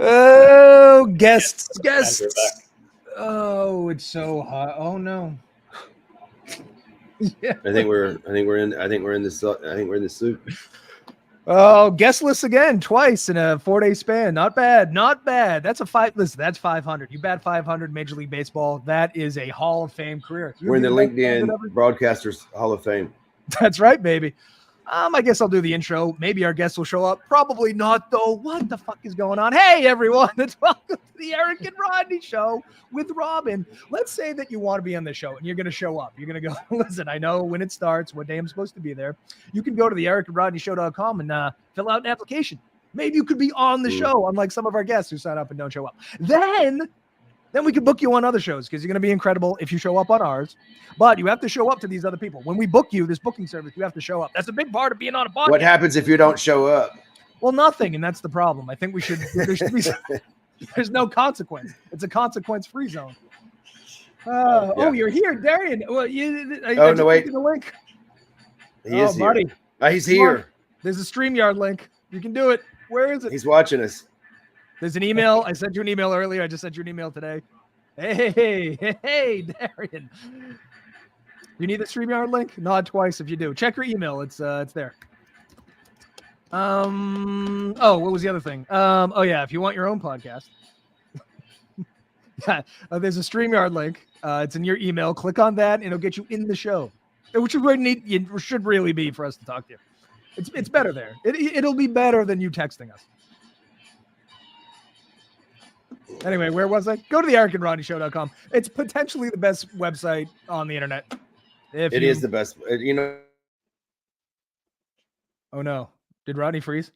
Oh, guests. Oh, it's so hot. Oh no. Yeah. I think we're in the soup. Oh, guest list again twice in a 4-day span. Not bad. That's a five. Listen, that's 500. You bat 500 Major League Baseball. That is a Hall of Fame career. We're in the LinkedIn Broadcasters Hall of Fame. That's right, baby. I guess I'll do the intro. Maybe our guests will show up. Probably not, though. What the fuck is going on? Hey, everyone. It's welcome to the Eric and Rodney Show with Robin. Let's say that you want to be on the show and you're going to show up. You're going to go, listen, I know when it starts, what day I'm supposed to be there. You can go to the ericandrodneyshow.com and fill out an application. Maybe you could be on the show, unlike some of our guests who sign up and don't show up. Then we can book you on other shows because you're going to be incredible if you show up on ours. But you have to show up to these other people. When we book you, this booking service, you have to show up. That's a big part of being on a podcast. What happens if you don't show up? Well, nothing, and that's the problem. I think there should be there's no consequence. It's a consequence-free zone. Yeah. Oh, you're here, Darien. Well, no, wait. The link. He is here. Marty. He's here. There's a StreamYard link. You can do it. Where is it? He's watching us. There's an email. I sent you an email earlier. I just sent you an email today. Hey, Darien. You need the StreamYard link? Nod twice if you do. Check your email. It's there. What was the other thing? If you want your own podcast. There's a StreamYard link. It's in your email. Click on that and it'll get you in the show. Which should really be for us to talk to you. It's better there. It'll be better than you texting us. Anyway, where was I? Go to the ericandrodneyshow.com. It's potentially the best website on the internet. It is the best. Oh no! Did Rodney freeze?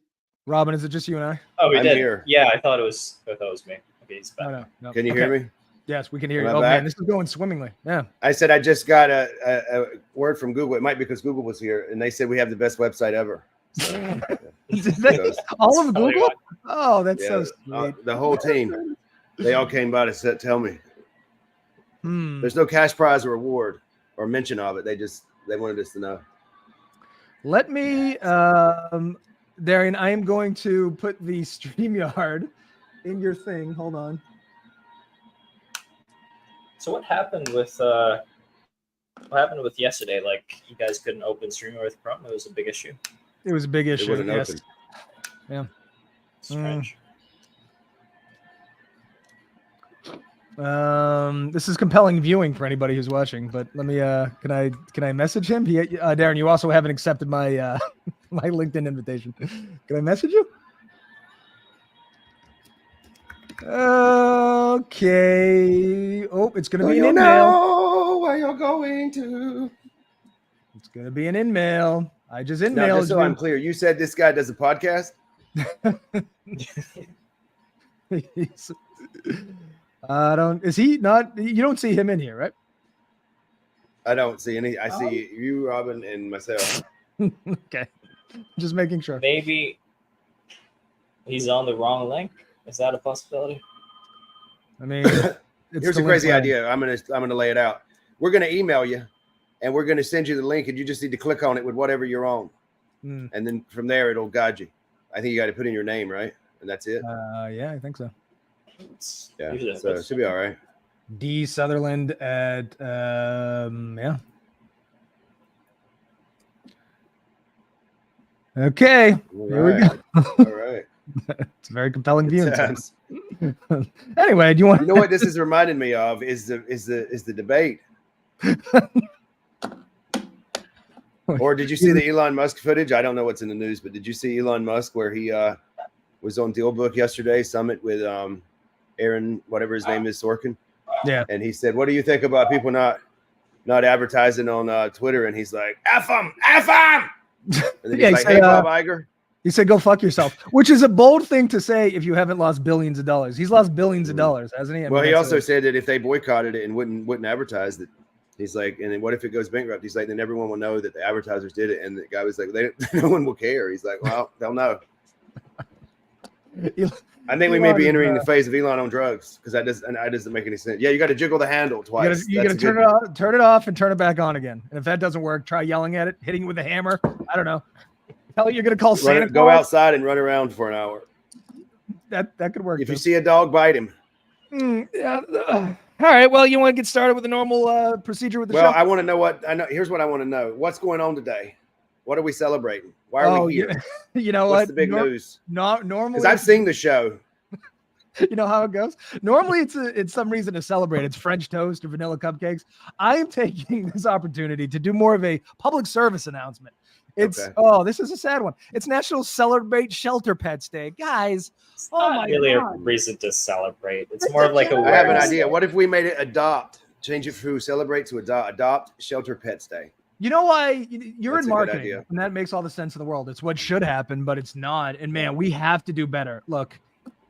Robin, is it just you and I? Oh, we I'm did. Here. Yeah, I thought it was me. Okay, he's back. Oh, no. Can you hear me? Yes, we can hear you. Am Oh I back? man, this is going swimmingly. Yeah. I said I just got a word from Google. It might be because Google was here, and they said we have the best website ever. So, all of Google? Oh, that's so sweet. The whole team. They all came by to tell me. There's no cash prize or reward or mention of it. They wanted us to know. Let me, Darien, I am going to put the StreamYard in your thing. Hold on. So what happened with yesterday? Like you guys couldn't open StreamYard with Chrome? It was a big issue. It was a big issue. It wasn't open. Yeah. Strange. This is compelling viewing for anybody who's watching, but let me can I message him? Darien, you also haven't accepted my my LinkedIn invitation. Can I message you? Okay. Oh, it's gonna be an in-mail. Where you're going to. It's gonna be an in-mail. I just in-mailed now, just so you. I'm clear, you said this guy does a podcast? Is he not? You don't see him in here, right? I don't see any. I see you, Robin, and myself. Okay. Just making sure. Maybe he's on the wrong link. Is that a possibility? I mean, here's a crazy idea. I'm gonna lay it out. We're gonna email you, and we're gonna send you the link, and you just need to click on it with whatever you're on, and then from there it'll guide you. I think you got to put in your name, right? And that's it. Yeah, I think so. Yeah, so it should be all right. D Southerland at yeah. Okay, here we go. All right. It's a very compelling view. Anyway, do you want? You know what this is reminding me of is the debate. Or did you see the Elon Musk footage? I don't know what's in the news, but did you see Elon Musk where he was on DealBook yesterday, summit with Aaron, whatever his name is, Sorkin? Yeah. And he said, "What do you think about people not advertising on Twitter?" And he's like, "F them, F them." And then he's like, "Hey, Bob Iger." He said, "Go fuck yourself," which is a bold thing to say if you haven't lost billions of dollars. He's lost billions of dollars, hasn't he? Well, he also said that if they boycotted it and wouldn't advertise that, he's like, and then what if it goes bankrupt? He's like, then everyone will know that the advertisers did it. And the guy was like, no one will care. He's like, well, they'll know. I think we may be entering the phase of Elon on drugs because that doesn't make any sense. Yeah, you got to jiggle the handle twice. You got to turn it off and turn it back on again. And if that doesn't work, try yelling at it, hitting it with a hammer. I don't know. Hell, you're going to call Santa Claus? Go outside and run around for an hour. That could work. If you see a dog, bite him. Yeah. All right. Well, you want to get started with the normal procedure with the show? Well, I want to know what I know. Here's what I want to know. What's going on today? What are we celebrating? Why are we here? You know What's what? the big news? Normally, Because I've seen the show. You know how it goes. Normally, it's some reason to celebrate. It's French toast or vanilla cupcakes. I am taking this opportunity to do more of a public service announcement. It's this is a sad one. It's National Celebrate Shelter Pets Day, guys. It's not really a reason to celebrate. It's more of like a. I have an idea. What if we made it adopt? Change it from celebrate to adopt Shelter Pets Day. You know why? You're That's in a good marketing, idea. and that makes all the sense in the world. It's what should happen, but it's not. And man, we have to do better. Look.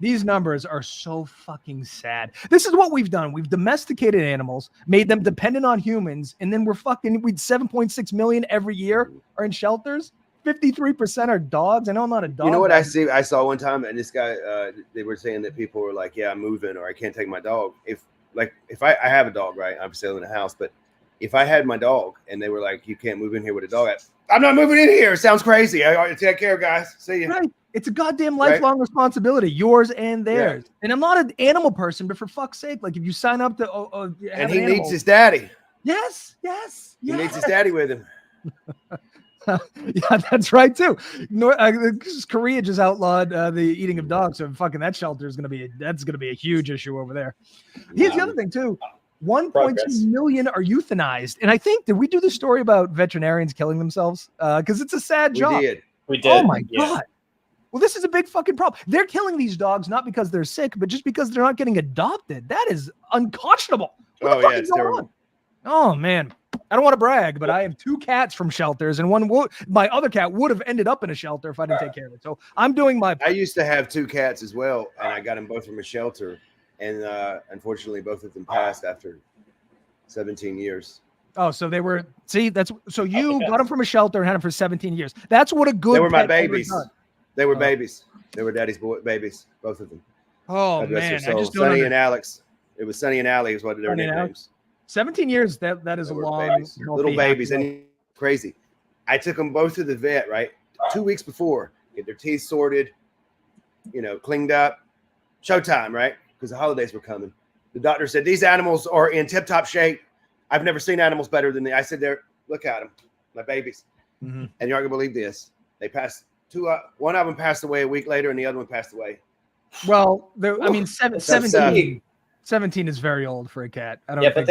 These numbers are so fucking sad. This is what we've done. We've domesticated animals, made them dependent on humans, and then we're 7.6 million every year are in shelters. 53% are dogs. I know I'm not a dog. You know what I saw one time, and this guy, they were saying that people were like, "Yeah, I'm moving, or I can't take my dog." If I have a dog, right? I'm still in a house, but if I had my dog and they were like, "You can't move in here with a dog," I'm not moving in here. It sounds crazy. I take care, guys. See you. Right. It's a goddamn lifelong responsibility, yours and theirs. Yeah. And I'm not an animal person, but for fuck's sake, like if you sign up to, and he needs his daddy. Yes. He needs his daddy with him. Yeah, that's right too. Korea just outlawed the eating of dogs, so fucking that shelter is gonna be a huge issue over there. Here's the other thing too. 1.2 million are euthanized, and I think did we do the story about veterinarians killing themselves? Because it's a sad job. We did. Oh my god. Well, this is a big fucking problem. They're killing these dogs not because they're sick, but just because they're not getting adopted. That is unconscionable. What the fuck is going on? Oh man, I don't want to brag, but I have 2 cats from shelters, and my other cat would have ended up in a shelter if I didn't take care of it. So I'm doing my. I used to have 2 cats as well, and I got them both from a shelter, and unfortunately, both of them passed after 17 years. Oh, so they were. See, you got them from a shelter and had them for 17 years. That's what a good. They were my babies. They were babies. They were daddy's babies, both of them. Oh man, I just don't Sonny and Alex. It was Sonny and Allie is what their nicknames. 17 years. That is a long babies. Little babies, and crazy. I took them both to the vet, right? 2 weeks before, get their teeth sorted, cleaned up. Showtime, right? Because the holidays were coming. The doctor said these animals are in tip-top shape. I've never seen animals better than they. I said, look at them, my babies. Mm-hmm. And you're not gonna believe this. They passed. One of them passed away a week later, and the other one passed away. Well, 17 is very old for a cat. I don't. Yeah, but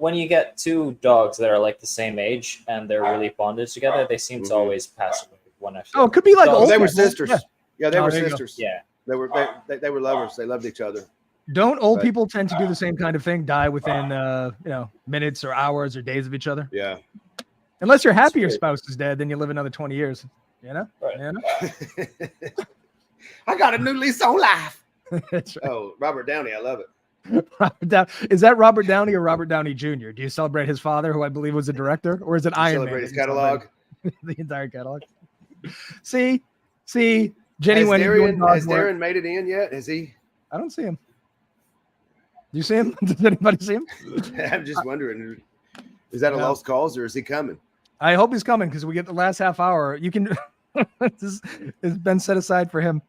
when you get 2 dogs that are like the same age and they're really bonded together, they seem to always pass away one after. Oh, it could be like they were sisters. Yeah, they were sisters. Yeah, they were lovers. They loved each other. Don't old people tend to do the same kind of thing? Die within minutes or hours or days of each other? Yeah. Unless you're happy your spouse is dead, then you live another 20 years. Right. I got a new lease on life. That's right. Oh, Robert Downey, I love it. Is that Robert Downey or Robert Downey Jr.? Do you celebrate his father, who I believe was a director, or is it Iron Man? Celebrate his catalog. The entire catalog. See, Jenny, has Darren made it in yet? Has he? I don't see him. Do you see him? Does anybody see him? I'm just wondering. Is that a lost cause, or is he coming? I hope he's coming because we get the last half hour. You can. This has been set aside for him.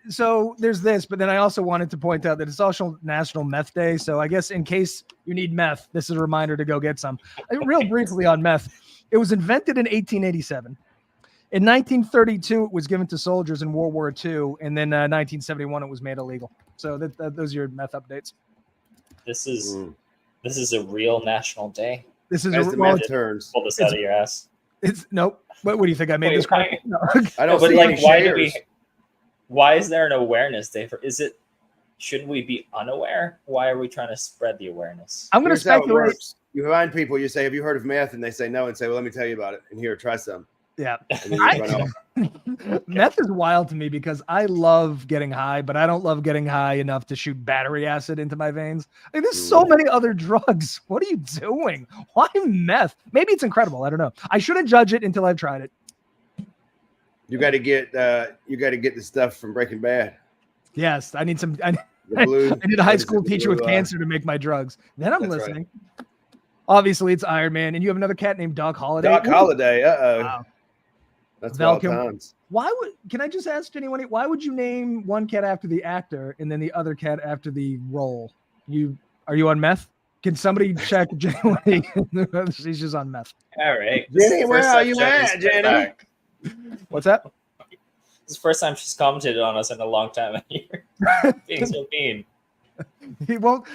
So there's this, but then I also wanted to point out that it's also National Meth Day. So I guess in case you need meth, this is a reminder to go get some. Real briefly on meth, it was invented in 1887. In 1932, it was given to soldiers in World War II, and then 1971, it was made illegal. So those are your meth updates. This is a real national day. This is the meth turns. Pull this out of your ass. It's nope. What do you think? I made this crap? No. I don't see any shares. Why is there an awareness day for? Shouldn't we be unaware? Why are we trying to spread the awareness? I'm going to speculate. You find people. You say, "Have you heard of meth?" And they say no, and say, "Well, let me tell you about it." And here, try some. Yeah. And then you run off. Meth is wild to me because I love getting high, but I don't love getting high enough to shoot battery acid into my veins. Like, there's so many other drugs. What are you doing? Why meth? Maybe it's incredible. I don't know. I shouldn't judge it until I've tried it. You got to get the stuff from Breaking Bad. Yes, I need some. I need a high school teacher with cancer to make my drugs. Then I'm listening. Right. Obviously, it's Iron Man, and you have another cat named Doc Holliday. Doc Holliday. Uh-oh. Wow. That's Val wild Kilmer. times. Can I just ask anyone, why would you name one cat after the actor and then the other cat after the role? Are you on meth? Can somebody check Jenny? She's just on meth. All right. Jenny, where are you at, Jenny? What's that? This is the first time she's commented on us in a long time. And you're being so mean. He won't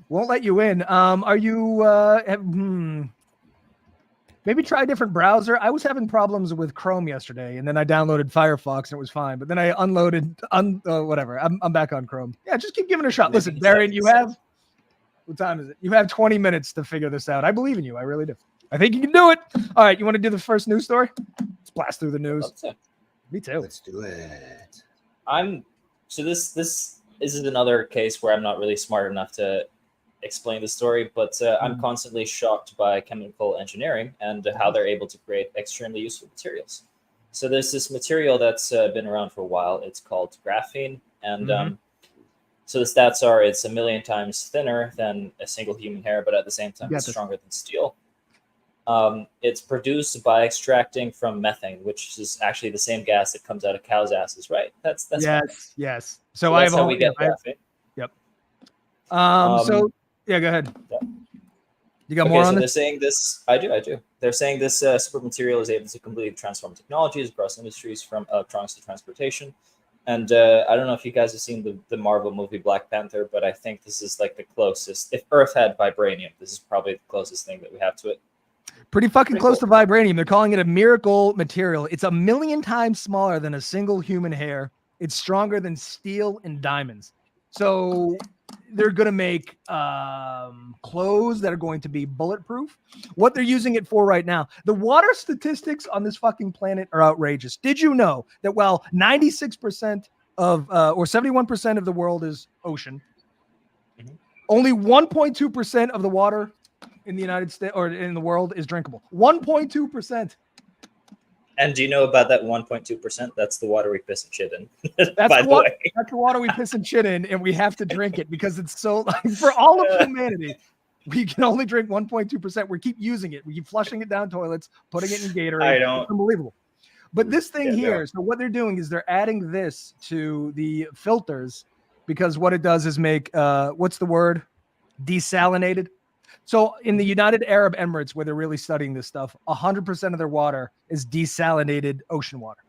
let you in. Are you maybe try a different browser? I was having problems with Chrome yesterday, and then I downloaded Firefox and it was fine. But then I unloaded whatever. I'm back on Chrome. Yeah, just keep giving it a shot. Listen, Darien, what time is it? You have 20 minutes to figure this out. I believe in you. I really do. I think you can do it. All right, you want to do the first news story? Let's blast through the news. Me too. Let's do it. This is another case where I'm not really smart enough to explain the story, but I'm constantly shocked by chemical engineering and how they're able to create extremely useful materials. So there's this material that's been around for a while. It's called graphene, and so the stats are it's 1 million times thinner than a single human hair, but at the same time, it's stronger than steel. It's produced by extracting from methane, which is actually the same gas that comes out of cows' asses, right? That's yes. So that's how we get graphene. Yep. So yeah, go ahead. Yeah. You got more on this? this? They're saying this. I do. They're saying this super material is able to completely transform technologies across industries from electronics to transportation. And I don't know if you guys have seen the Marvel movie Black Panther, but I think this is like the closest. If Earth had vibranium, this is probably the closest thing that we have to it. Pretty close to vibranium. They're calling it a miracle material. It's 1 million times smaller than a single human hair. It's stronger than steel and diamonds. So they're going to make clothes that are going to be bulletproof. What they're using it for right now, the water statistics on this fucking planet are outrageous. Did you know that while 96% of or 71% of the world is ocean, only 1.2% of the water in the United States or in the world is drinkable? 1.2%. And do you know about that 1.2%? That's the water we piss and shit in. That's the water we piss and shit in, and we have to drink it because it's so for all of humanity. We can only drink 1.2%. We keep using it. We keep flushing it down toilets, putting it in Gatorade. It's unbelievable. But this thing here, so what they're doing is they're adding this to the filters because what it does is make what's the word? Desalinated. So in the United Arab Emirates, where they're really studying this stuff, 100% of their water is desalinated ocean water.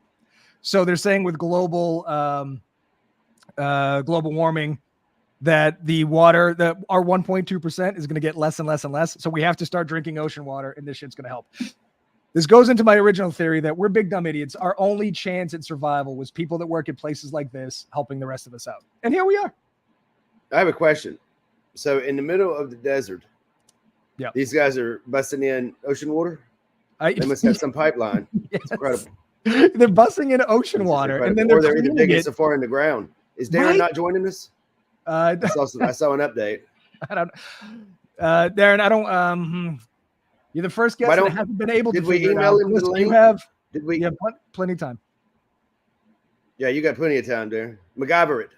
So they're saying with global warming that the water, that our 1.2% is going to get less and less and less. So we have to start drinking ocean water, and this shit's going to help. This goes into my original theory that we're big dumb idiots. Our only chance at survival was people that work at places like this helping the rest of us out. And here we are. I have a question. So in the middle of the desert, these guys are busting in ocean water. They must have some pipeline. Yes. It's incredible. They're busting in ocean water, and then they're either digging so far in the ground. Is Darren not joining us? I saw an update. I don't, Darren. I don't. You're the first guest that hasn't been able to. Did we email him the link? You have plenty of time. Yeah, you got plenty of time, Darren. MacGyver it.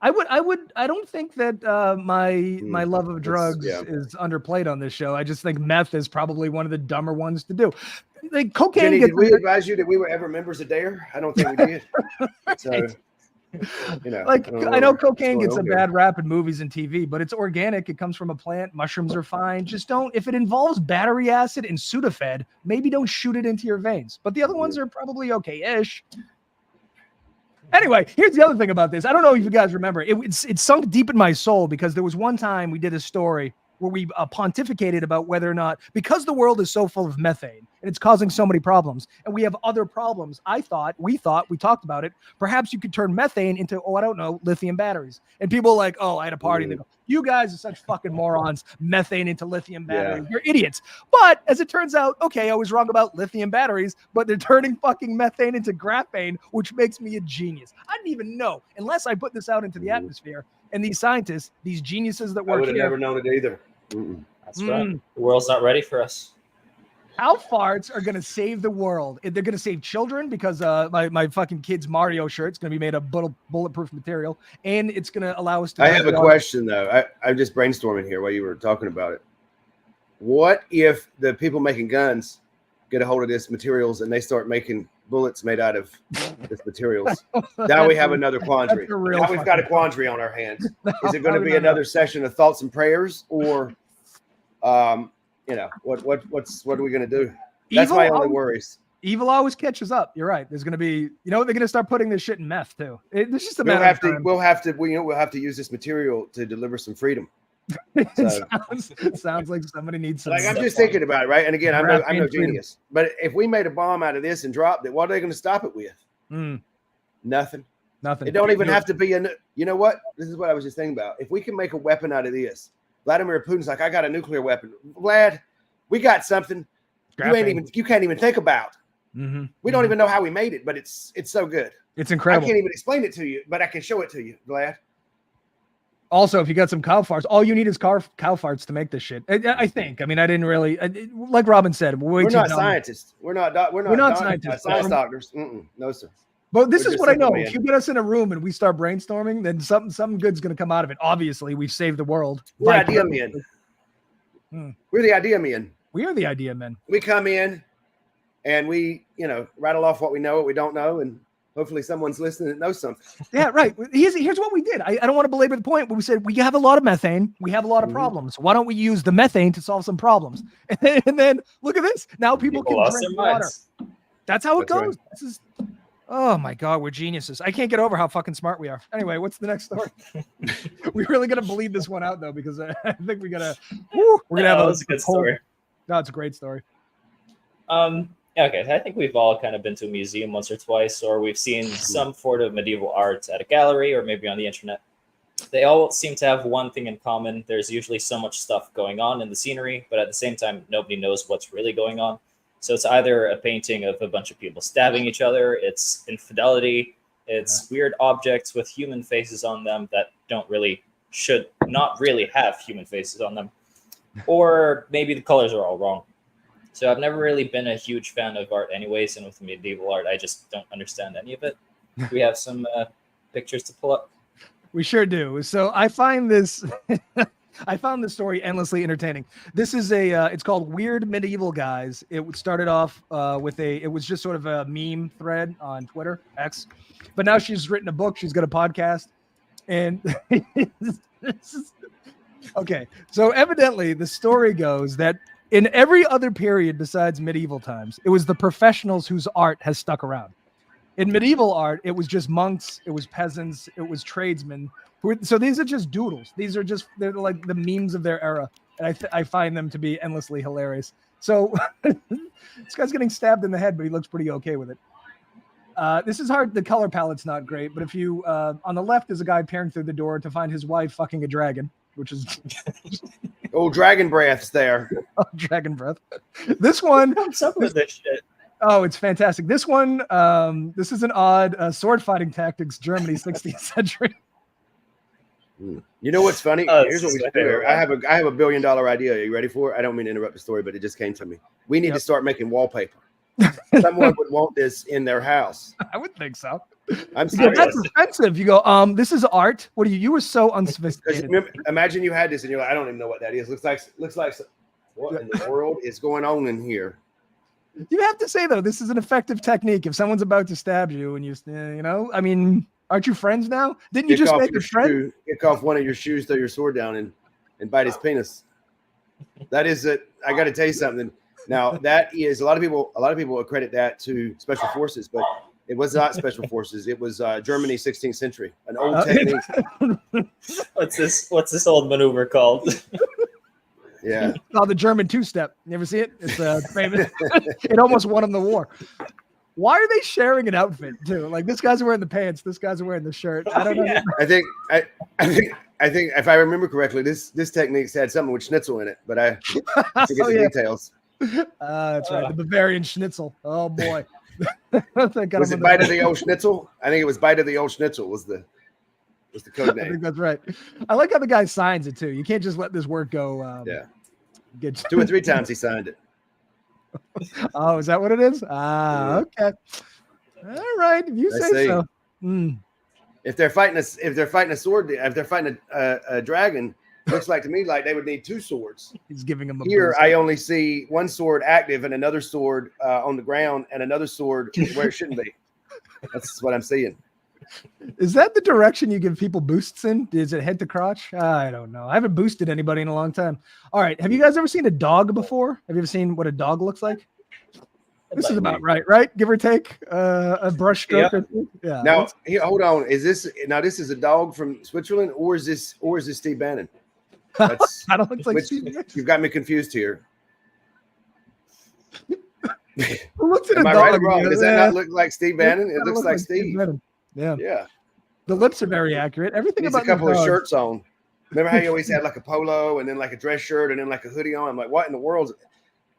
I don't think that my love of drugs is underplayed on this show. I just think meth is probably one of the dumber ones to do. Like cocaine. Jenny, did we advise you that we were ever members of DARE? I don't think we did. So, I know cocaine gets a bad rap in movies and TV, but it's organic. It comes from a plant. Mushrooms are fine. Just don't. If it involves battery acid and Sudafed, maybe don't shoot it into your veins. But the other ones are probably okay-ish. Anyway, here's the other thing about this. I don't know if you guys remember. It sunk deep in my soul because there was one time we did a story where we pontificated about whether or not, because the world is so full of methane and it's causing so many problems, and we have other problems, we talked about it, perhaps you could turn methane into, lithium batteries. And people are like, I had a party. And they go, you guys are such fucking morons. Methane into lithium batteries. You're idiots. But as it turns out, I was wrong about lithium batteries, but they're turning fucking methane into graphene, which makes me a genius. I didn't even know, unless I put this out into the atmosphere. And these scientists, these geniuses that work here. I would have never known it either. That's right. The world's not ready for us. How farts are going to save the world? They're going to save children because my fucking kid's Mario shirt's going to be made of bulletproof material. And it's going to allow us to... I have a question, though. I'm just brainstorming here while you were talking about it. What if the people making guns get a hold of this materials and they start making bullets made out of this materials. Now we have another quandary. Now we've got a quandary on our hands. Is it going to be another session of thoughts and prayers, or what are we going to do? That's my only worries. Evil always catches up. You're right. There's going to be, they're going to start putting this shit in meth too. It's just a matter of time. We'll have to use this material to deliver some freedom. It sounds like somebody needs some. Like, I'm just thinking about it, right? And again, I'm no genius, but if we made a bomb out of this and dropped it, what are they going to stop it with? Nothing. It don't even have to be you know what? This is what I was just thinking about. If we can make a weapon out of this, Vladimir Putin's like, I got a nuclear weapon. Vlad, we got something you can't even think about. We don't even know how we made it, but it's so good. It's incredible. I can't even explain it to you, but I can show it to you, Vlad. Also, if you got some cow farts, all you need is cow farts to make this shit. I think. I mean, I didn't really, like Robin said, we're not scientists. We're not scientists. Science doctors. No, sir. But this is what I know. If you get us in a room and we start brainstorming, then something good's going to come out of it. Obviously, we've saved the world. We're idea men. We're the idea men. We are the idea men. We come in and we, rattle off what we know, what we don't know, and hopefully someone's listening that knows something. Yeah, right. Here's what we did. I don't want to belabor the point, but we said we have a lot of methane. We have a lot of problems. Why don't we use the methane to solve some problems? And then look at this. Now people can drink water. That's how it goes. Right. This is. Oh my God, we're geniuses. I can't get over how fucking smart we are. Anyway, what's the next story? We're really gonna bleed this one out though, because I think we're gonna have a good story. No, it's a great story. Okay, I think we've all kind of been to a museum once or twice, or we've seen some sort of medieval art at a gallery or maybe on the internet. They all seem to have one thing in common. There's usually so much stuff going on in the scenery, but at the same time, nobody knows what's really going on. So it's either a painting of a bunch of people stabbing each other, it's infidelity, it's weird objects with human faces on them that should not really have human faces on them. Or maybe the colors are all wrong. So I've never really been a huge fan of art anyways, and with medieval art, I just don't understand any of it. We have some pictures to pull up. We sure do. So I find this story endlessly entertaining. This is it's called Weird Medieval Guys. It started off it was just sort of a meme thread on Twitter, X, but now she's written a book. She's got a podcast, and okay. So evidently the story goes that in every other period besides medieval times, it was the professionals whose art has stuck around. In medieval art, it was just monks, it was peasants, it was tradesmen. So these are just doodles. They're like the memes of their era. And I find them to be endlessly hilarious. So this guy's getting stabbed in the head, but he looks pretty okay with it. This is hard. The color palette's not great, but if you, on the left is a guy peering through the door to find his wife fucking a dragon, which is dragon breath's there. Oh, dragon breath. This one. What's up with this shit? Oh, it's fantastic. This one, this is an odd sword fighting tactics, Germany, 16th century. You know what's funny? Here's what we should do. I have a $1 billion idea. Are you ready for it? I don't mean to interrupt the story, but it just came to me. We need to start making wallpaper. Someone would want this in their house. I would think so. I'm serious. That's offensive. You go, this is art. What are you? You were so unsophisticated. Imagine you had this and you're like, I don't even know what that is. Looks like what in the world is going on in here? You have to say though, this is an effective technique. If someone's about to stab you and I mean, aren't you friends now? Didn't you just make a friend? Kick off one of your shoes, throw your sword down, and bite his penis. That is it. I got to tell you something. Now that is a lot of people accredit that to special forces, but it was not special forces. It was Germany, 16th century, an old technique. What's this old maneuver called? Yeah. It's called the German two-step. You ever see it? It's famous. It almost won them the war. Why are they sharing an outfit too? Like this guy's wearing the pants, this guy's wearing the shirt. I don't know. Yeah. I think if I remember correctly, this technique had something with schnitzel in it, but I forget the details. That's right. The Bavarian schnitzel. Oh boy. Was it Bite of the Old Schnitzel? I think it was Bite of the Old Schnitzel was the code name. I think that's right. I like how the guy signs it too. You can't just let this work go. Yeah. 2 or 3 times he signed it. Oh, is that what it is? Okay. All right. If you say so. If they're fighting a sword, if they're fighting a dragon, Looks like to me like they would need 2 swords. He's giving him a Here, boost. I only see 1 sword active and another sword on the ground and another sword where it shouldn't be. That's what I'm seeing. Is that the direction you give people boosts in? Is it head to crotch? I don't know. I haven't boosted anybody in a long time. All right. Have you guys ever seen a dog before? Have you ever seen what a dog looks like? This is about right? Give or take a brush stroke. Yep. Or two? Yeah. Now, here, hold on. Is this a dog from Switzerland, or is this Steve Bannon? That's, I don't look like Steve Bannon. You've got me confused here. Who looks at Am a I dog? right or wrong? Does that not look like Steve Bannon? It looks like Steve. Bannon. Yeah. Yeah. The lips are very accurate. Everything He's about a couple the of dog. shirts on. Remember how he always had like a polo and then like a dress shirt and then like a hoodie on? I'm like, what in the world?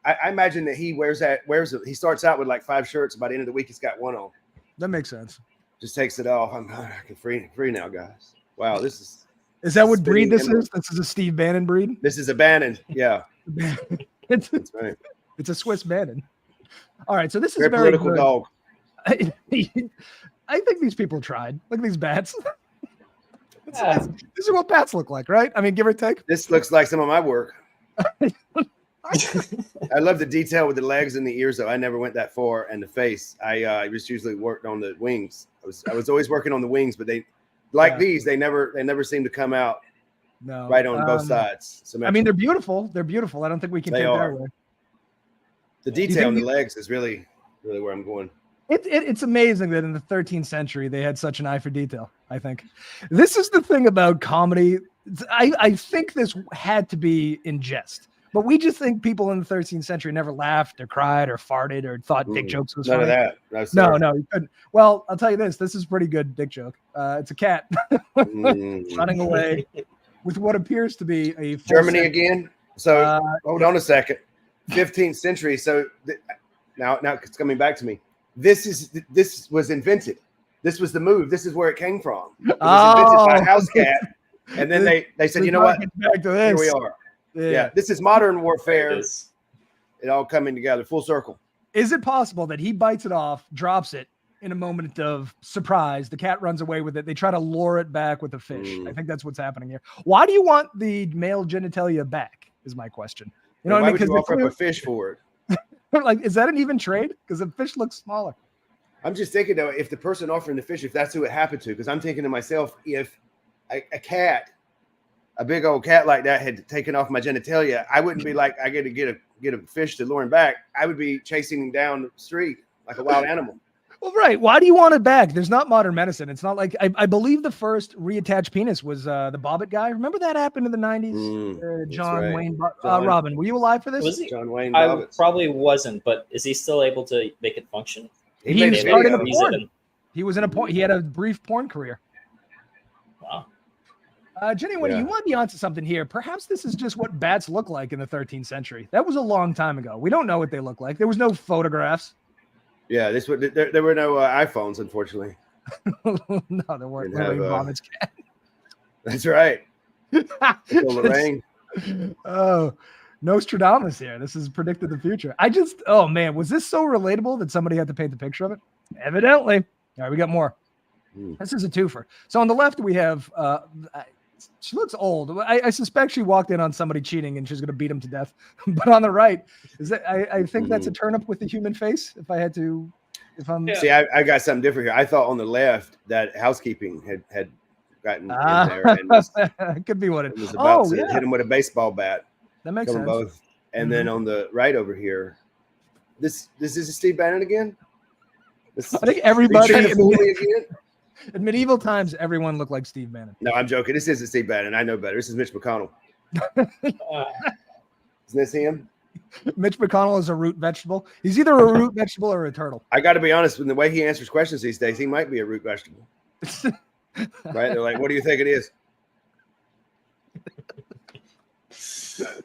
I imagine that he wears it. He starts out with like 5 shirts. By the end of the week, he's got 1 on. That makes sense. Just takes it off. I'm free now, guys. Wow, this is. Is that what breed this spinning is? This is a Steve Bannon breed? This is a Bannon. Yeah. It's right. a Swiss Bannon. All right, so this is Very very political good. dog. I think these people tried. Look at these bats. This is what bats look like, right? I mean, give or take. This looks like some of my work. I love the detail with the legs and the ears, though. I never went that far, and the face. I just usually worked on the wings. I was always working on the wings, but these they never seem to come out right on both sides. I mean, they're beautiful. They're beautiful. I don't think we can take that away. The detail in the legs is really where I'm going. It's amazing that in the 13th century they had such an eye for detail. I think this is the thing about comedy. I think this had to be in jest. But we just think people in the 13th century never laughed or cried or farted or thought dick jokes was funny. None of that. No, you couldn't. Well, I'll tell you this. This is a pretty good dick joke. It's a cat running away with what appears to be a Germany again. So hold on a second. 15th century. So now it's coming back to me. This was invented. This was the move. This is where it came from. It was invented by a house cat. And then they said, you know what? Here we are. Yeah, this is modern warfare. It all coming together, full circle. Is it possible that he bites it off, drops it in a moment of surprise? The cat runs away with it. They try to lure it back with a fish. I think that's what's happening here. Why do you want the male genitalia back? Is my question. You know what I mean? Because you offer up a fish for it. Like, is that an even trade? Because the fish looks smaller. I'm just thinking though, if the person offering the fish, if that's who it happened to, because I'm thinking to myself, if a cat. A big old cat like that had taken off my genitalia, I wouldn't be like, I got to get a fish to lure him back. I would be chasing him down the street like a wild animal. Well, right. Why do you want it back? There's not modern medicine. It's not like I believe the first reattached penis was the Bobbit guy. Remember that happened in the 90s? John Wayne. Robin, were you alive for this? Was he? John Wayne. I probably wasn't, but is he still able to make it function? He started a porn. He was in a porn. He had a brief porn career. Wow. Jenny, you want to be onto something here. Perhaps this is just what bats look like in the 13th century. That was a long time ago. We don't know what they look like. There was no photographs. Yeah, there were no iPhones, unfortunately. No, there weren't. Bobbitt's cat. That's right. Lorraine. Oh, Nostradamus here. This has predicted the future. Oh man, was this so relatable that somebody had to paint the picture of it? Evidently. All right, we got more. This is a twofer. So on the left, we have, she looks old. I suspect she walked in on somebody cheating and she's going to beat him to death. But on the right, I think that's a turnip with the human face. If I had to, See, I got something different here. I thought on the left that housekeeping had gotten in there. And it could be what it was about to hit him with a baseball bat. That makes sense. Both. And then on the right over here, this is Steve Bannon again. I think everybody in medieval times, everyone looked like Steve Bannon. No, I'm joking. This isn't Steve Bannon. I know better. This is Mitch McConnell. Isn't this him? Mitch McConnell is a root vegetable. He's either a root vegetable or a turtle. I got to be honest, with the way he answers questions these days, he might be a root vegetable. Right? They're like, what do you think it is?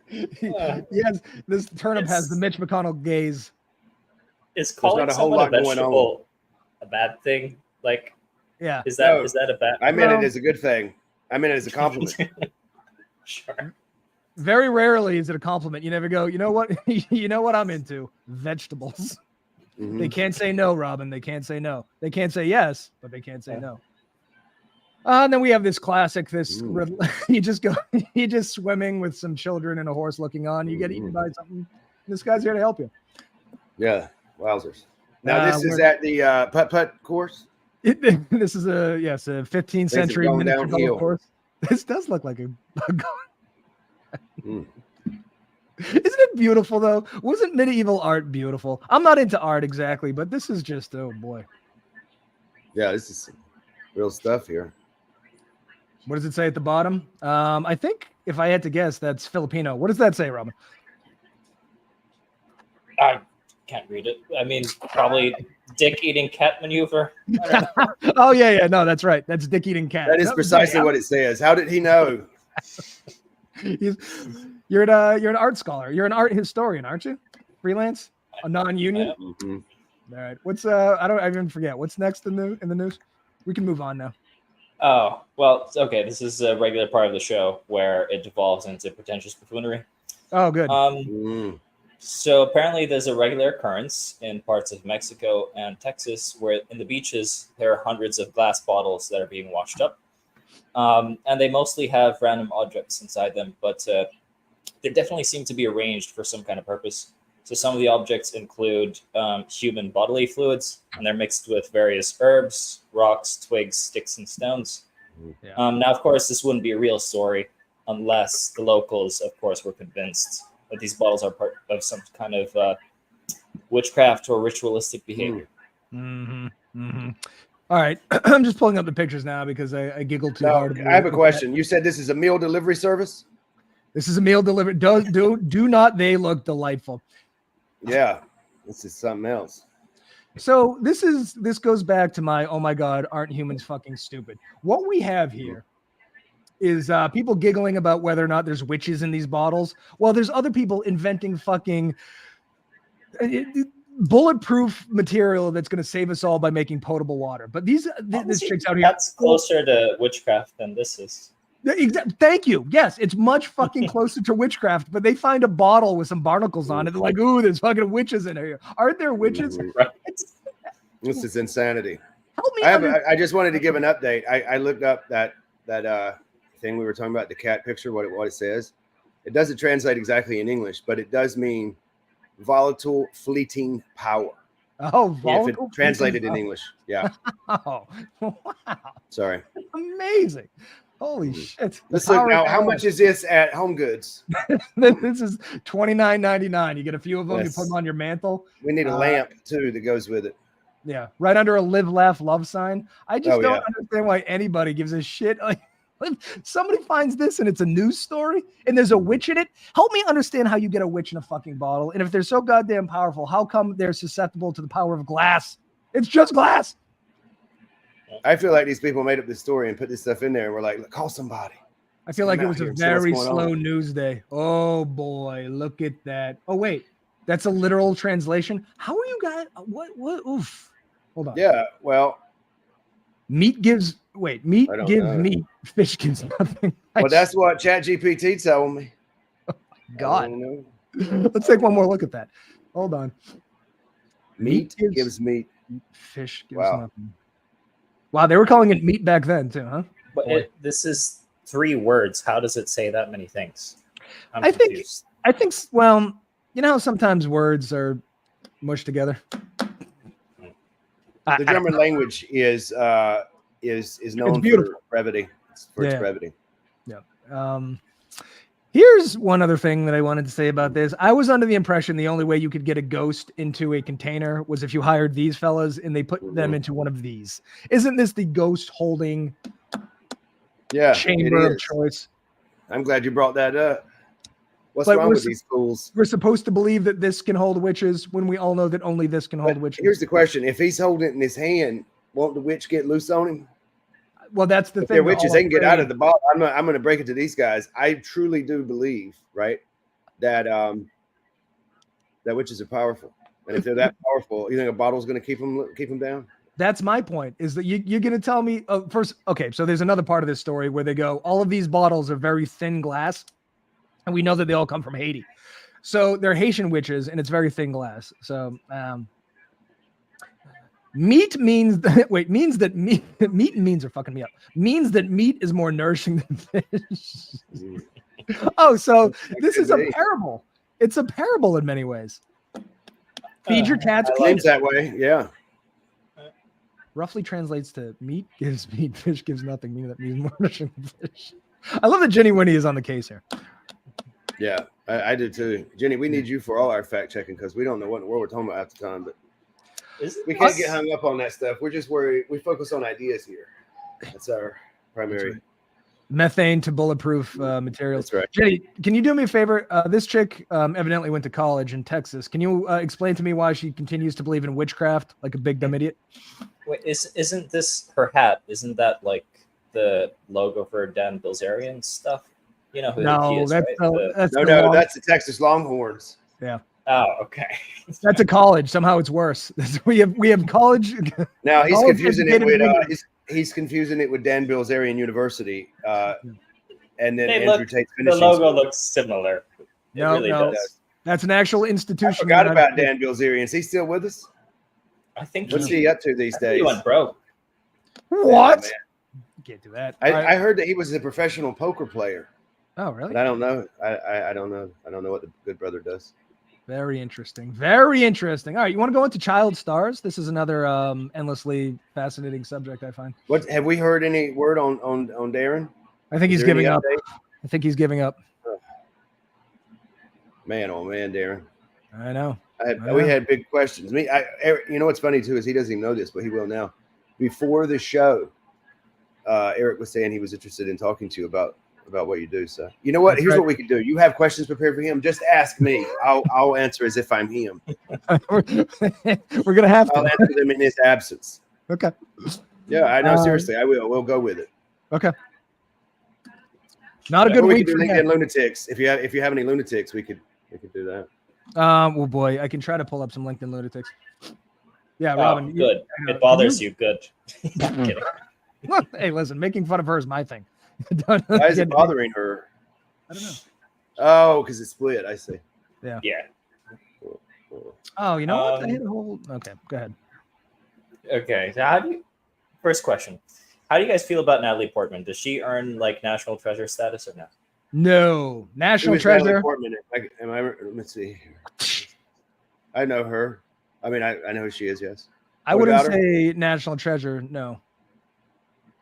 Yes, this turnip has the Mitch McConnell gaze. Is calling someone a vegetable a bad thing? Like, yeah, is that a bad? I meant it as a good thing. I meant it as a compliment. Sure. Very rarely is it a compliment. You never go, you know what? You know what I'm into? Vegetables. They can't say no, Robin. They can't say no. They can't say yes, but they can't say no. And then we have this classic, you just swimming with some children and a horse looking on. You get eaten by something. This guy's here to help you. Yeah, wowzers. Now this is at the putt-putt course? This is a 15th century miniature golf course. This does look like a Isn't it beautiful, though? Wasn't medieval art beautiful? I'm not into art exactly, but this is just, oh, boy. Yeah, this is real stuff here. What does it say at the bottom? I think, if I had to guess, that's Filipino. What does that say, Robin? I can't read it. I mean, probably dick-eating cat maneuver. Oh, yeah. No, that's right. That's dick-eating cat. That is precisely what it says. How did he know? You're an art scholar. You're an art historian, aren't you? Freelance? A non-union? Mm-hmm. All right. What's I even forget. What's next in the news? We can move on now. Oh, well, okay. This is a regular part of the show where it devolves into pretentious buffoonery. Oh, good. So apparently there's a regular occurrence in parts of Mexico and Texas where in the beaches there are hundreds of glass bottles that are being washed up. And they mostly have random objects inside them, but they definitely seem to be arranged for some kind of purpose. So some of the objects include human bodily fluids, and they're mixed with various herbs, rocks, twigs, sticks, and stones. Yeah. Now, of course, this wouldn't be a real story unless the locals, of course, were convinced that these bottles are part of some kind of witchcraft or ritualistic behavior. All right. I'm just pulling up the pictures now because I giggled too hard. I have a question. You said this is a meal delivery service? This is a meal delivery. Do not they look delightful? Yeah, this is something else. So this goes back to my, oh my God, aren't humans fucking stupid? What we have here is people giggling about whether or not there's witches in these bottles. Well, there's other people inventing fucking bulletproof material that's going to save us all by making potable water. But this chick's out here. That's closer to witchcraft than this is. Thank you. Yes, it's much fucking closer to witchcraft, but they find a bottle with some barnacles on it. They're like, ooh, there's fucking witches in here. Aren't there witches? Right. This is insanity. Help me. I just wanted to give an update. I looked up that thing we were talking about, the cat picture, what it says. It doesn't translate exactly in English, but it does mean volatile, fleeting power. Oh, volatile. If it translated in English. Yeah. Oh, wow. Sorry. Amazing. Holy shit. Let's look now. How much is this at Home Goods? This is $29.99. You get a few of them, You put them on your mantle. We need a lamp too that goes with it. Yeah, right under a live, laugh, love sign. I just don't understand why anybody gives a shit. Like, if somebody finds this and it's a news story and there's a witch in it, help me understand how you get a witch in a fucking bottle. And if they're so goddamn powerful, how come they're susceptible to the power of glass? It's just glass. I feel like these people made up this story and put this stuff in there and we're like, call somebody. I feel like it was a very slow news day. Oh boy, look at that. Oh wait, that's a literal translation. How are you guys? What? Oof. Hold on. Yeah, well. Meat gives meat. Fish gives nothing. Well, that's what ChatGPT told me. Oh, God. Let's take one more look at that. Hold on. Meat gives meat. Fish gives nothing. Wow, they were calling it meat back then too, huh? But this is 3 words. How does it say that many things? I think. Well, you know how sometimes words are mushed together. The German language is known for brevity. Its brevity. Yeah. Here's one other thing that I wanted to say about this. I was under the impression the only way you could get a ghost into a container was if you hired these fellas and they put them into one of these. Isn't this the ghost holding chamber of choice? I'm glad you brought that up. What's wrong with these fools? We're supposed to believe that this can hold witches when we all know that only this can hold witches. Here's the question. If he's holding it in his hand, won't the witch get loose on him? Well, that's the thing. They're witches. They can get out of the bottle. I'm going to break it to these guys. I truly do believe, right, that that witches are powerful. And if they're that powerful, you think a bottle's going to keep them down? That's my point. Is that you're going to tell me first? Okay, so there's another part of this story where they go, all of these bottles are very thin glass, and we know that they all come from Haiti. So they're Haitian witches, and it's very thin glass. So Meat means that meat and means are fucking me up. Means that meat is more nourishing than fish. Oh, so this is a parable. It's a parable in many ways. Feed your cats. Claims that way, yeah. Roughly translates to meat gives meat, fish gives nothing, meaning that means more nourishing than fish. I love that Jenny Winnie is on the case here. Yeah, I do too. Jenny, we need you for all our fact checking because we don't know what in the world we're talking about half the time, but we can't get hung up on that stuff. We're just worried. We focus on ideas here. That's our primary. Right. Methane to bulletproof materials. That's right. Jenny, can you do me a favor? This chick evidently went to college in Texas. Can you explain to me why she continues to believe in witchcraft like a big dumb idiot? Wait, isn't this her hat? Isn't that like the logo for Dan Bilzerian stuff? You know who he is, that's right? That's the Texas Longhorns. Yeah. Oh, okay. That's a college. Somehow it's worse. We have college. Now he's college confusing it with educated he's confusing it with Dan Bilzerian University, and then Hey, Andrew Tate's The finishing logo school. looks similar. It No, really no. does. That's an actual institution. I forgot about Dan Bilzerian. Is he still with us? I think What's he up to these I think days? he went broke. What? Yeah, You can't do that. I heard that he was a professional poker player, Oh, really? but I don't know. I don't know. I don't know what the good brother does. Very interesting. Very interesting. All right, you want to go into child stars? This is another endlessly fascinating subject, I find. What have we heard any word on Darren? I think he's Is there any giving up. update? I think he's giving up. Man, oh man, Darren. I know. We had big questions. Eric, you know what's funny too is he doesn't even know this, but he will now. Before the show, Eric was saying he was interested in talking to you about what you do. So you know what? That's Here's right. what we can do. You have questions prepared for him. Just ask me. I'll answer as if I'm him. We're gonna have I'll to. answer them in his absence. Okay. Yeah, I know. Seriously, I will. We'll go with it. Okay. Not a good Or we week could for do me. LinkedIn lunatics. If you have any lunatics, we could do that. Well, boy, I can try to pull up some LinkedIn lunatics. Yeah, Robin. Good. It bothers you. Good. I'm kidding. Hey, listen, making fun of her is my thing. Why is it bothering her? I don't know. Oh, because it's split. I see. Yeah. Oh, you know what? I hit a whole. Okay, go ahead. Okay. So first question. How do you guys feel about Natalie Portman? Does she earn like national treasure status or not? No, national treasure. Let me see. I know her. I mean, I know who she is. Yes. I What wouldn't about her? say national treasure. No.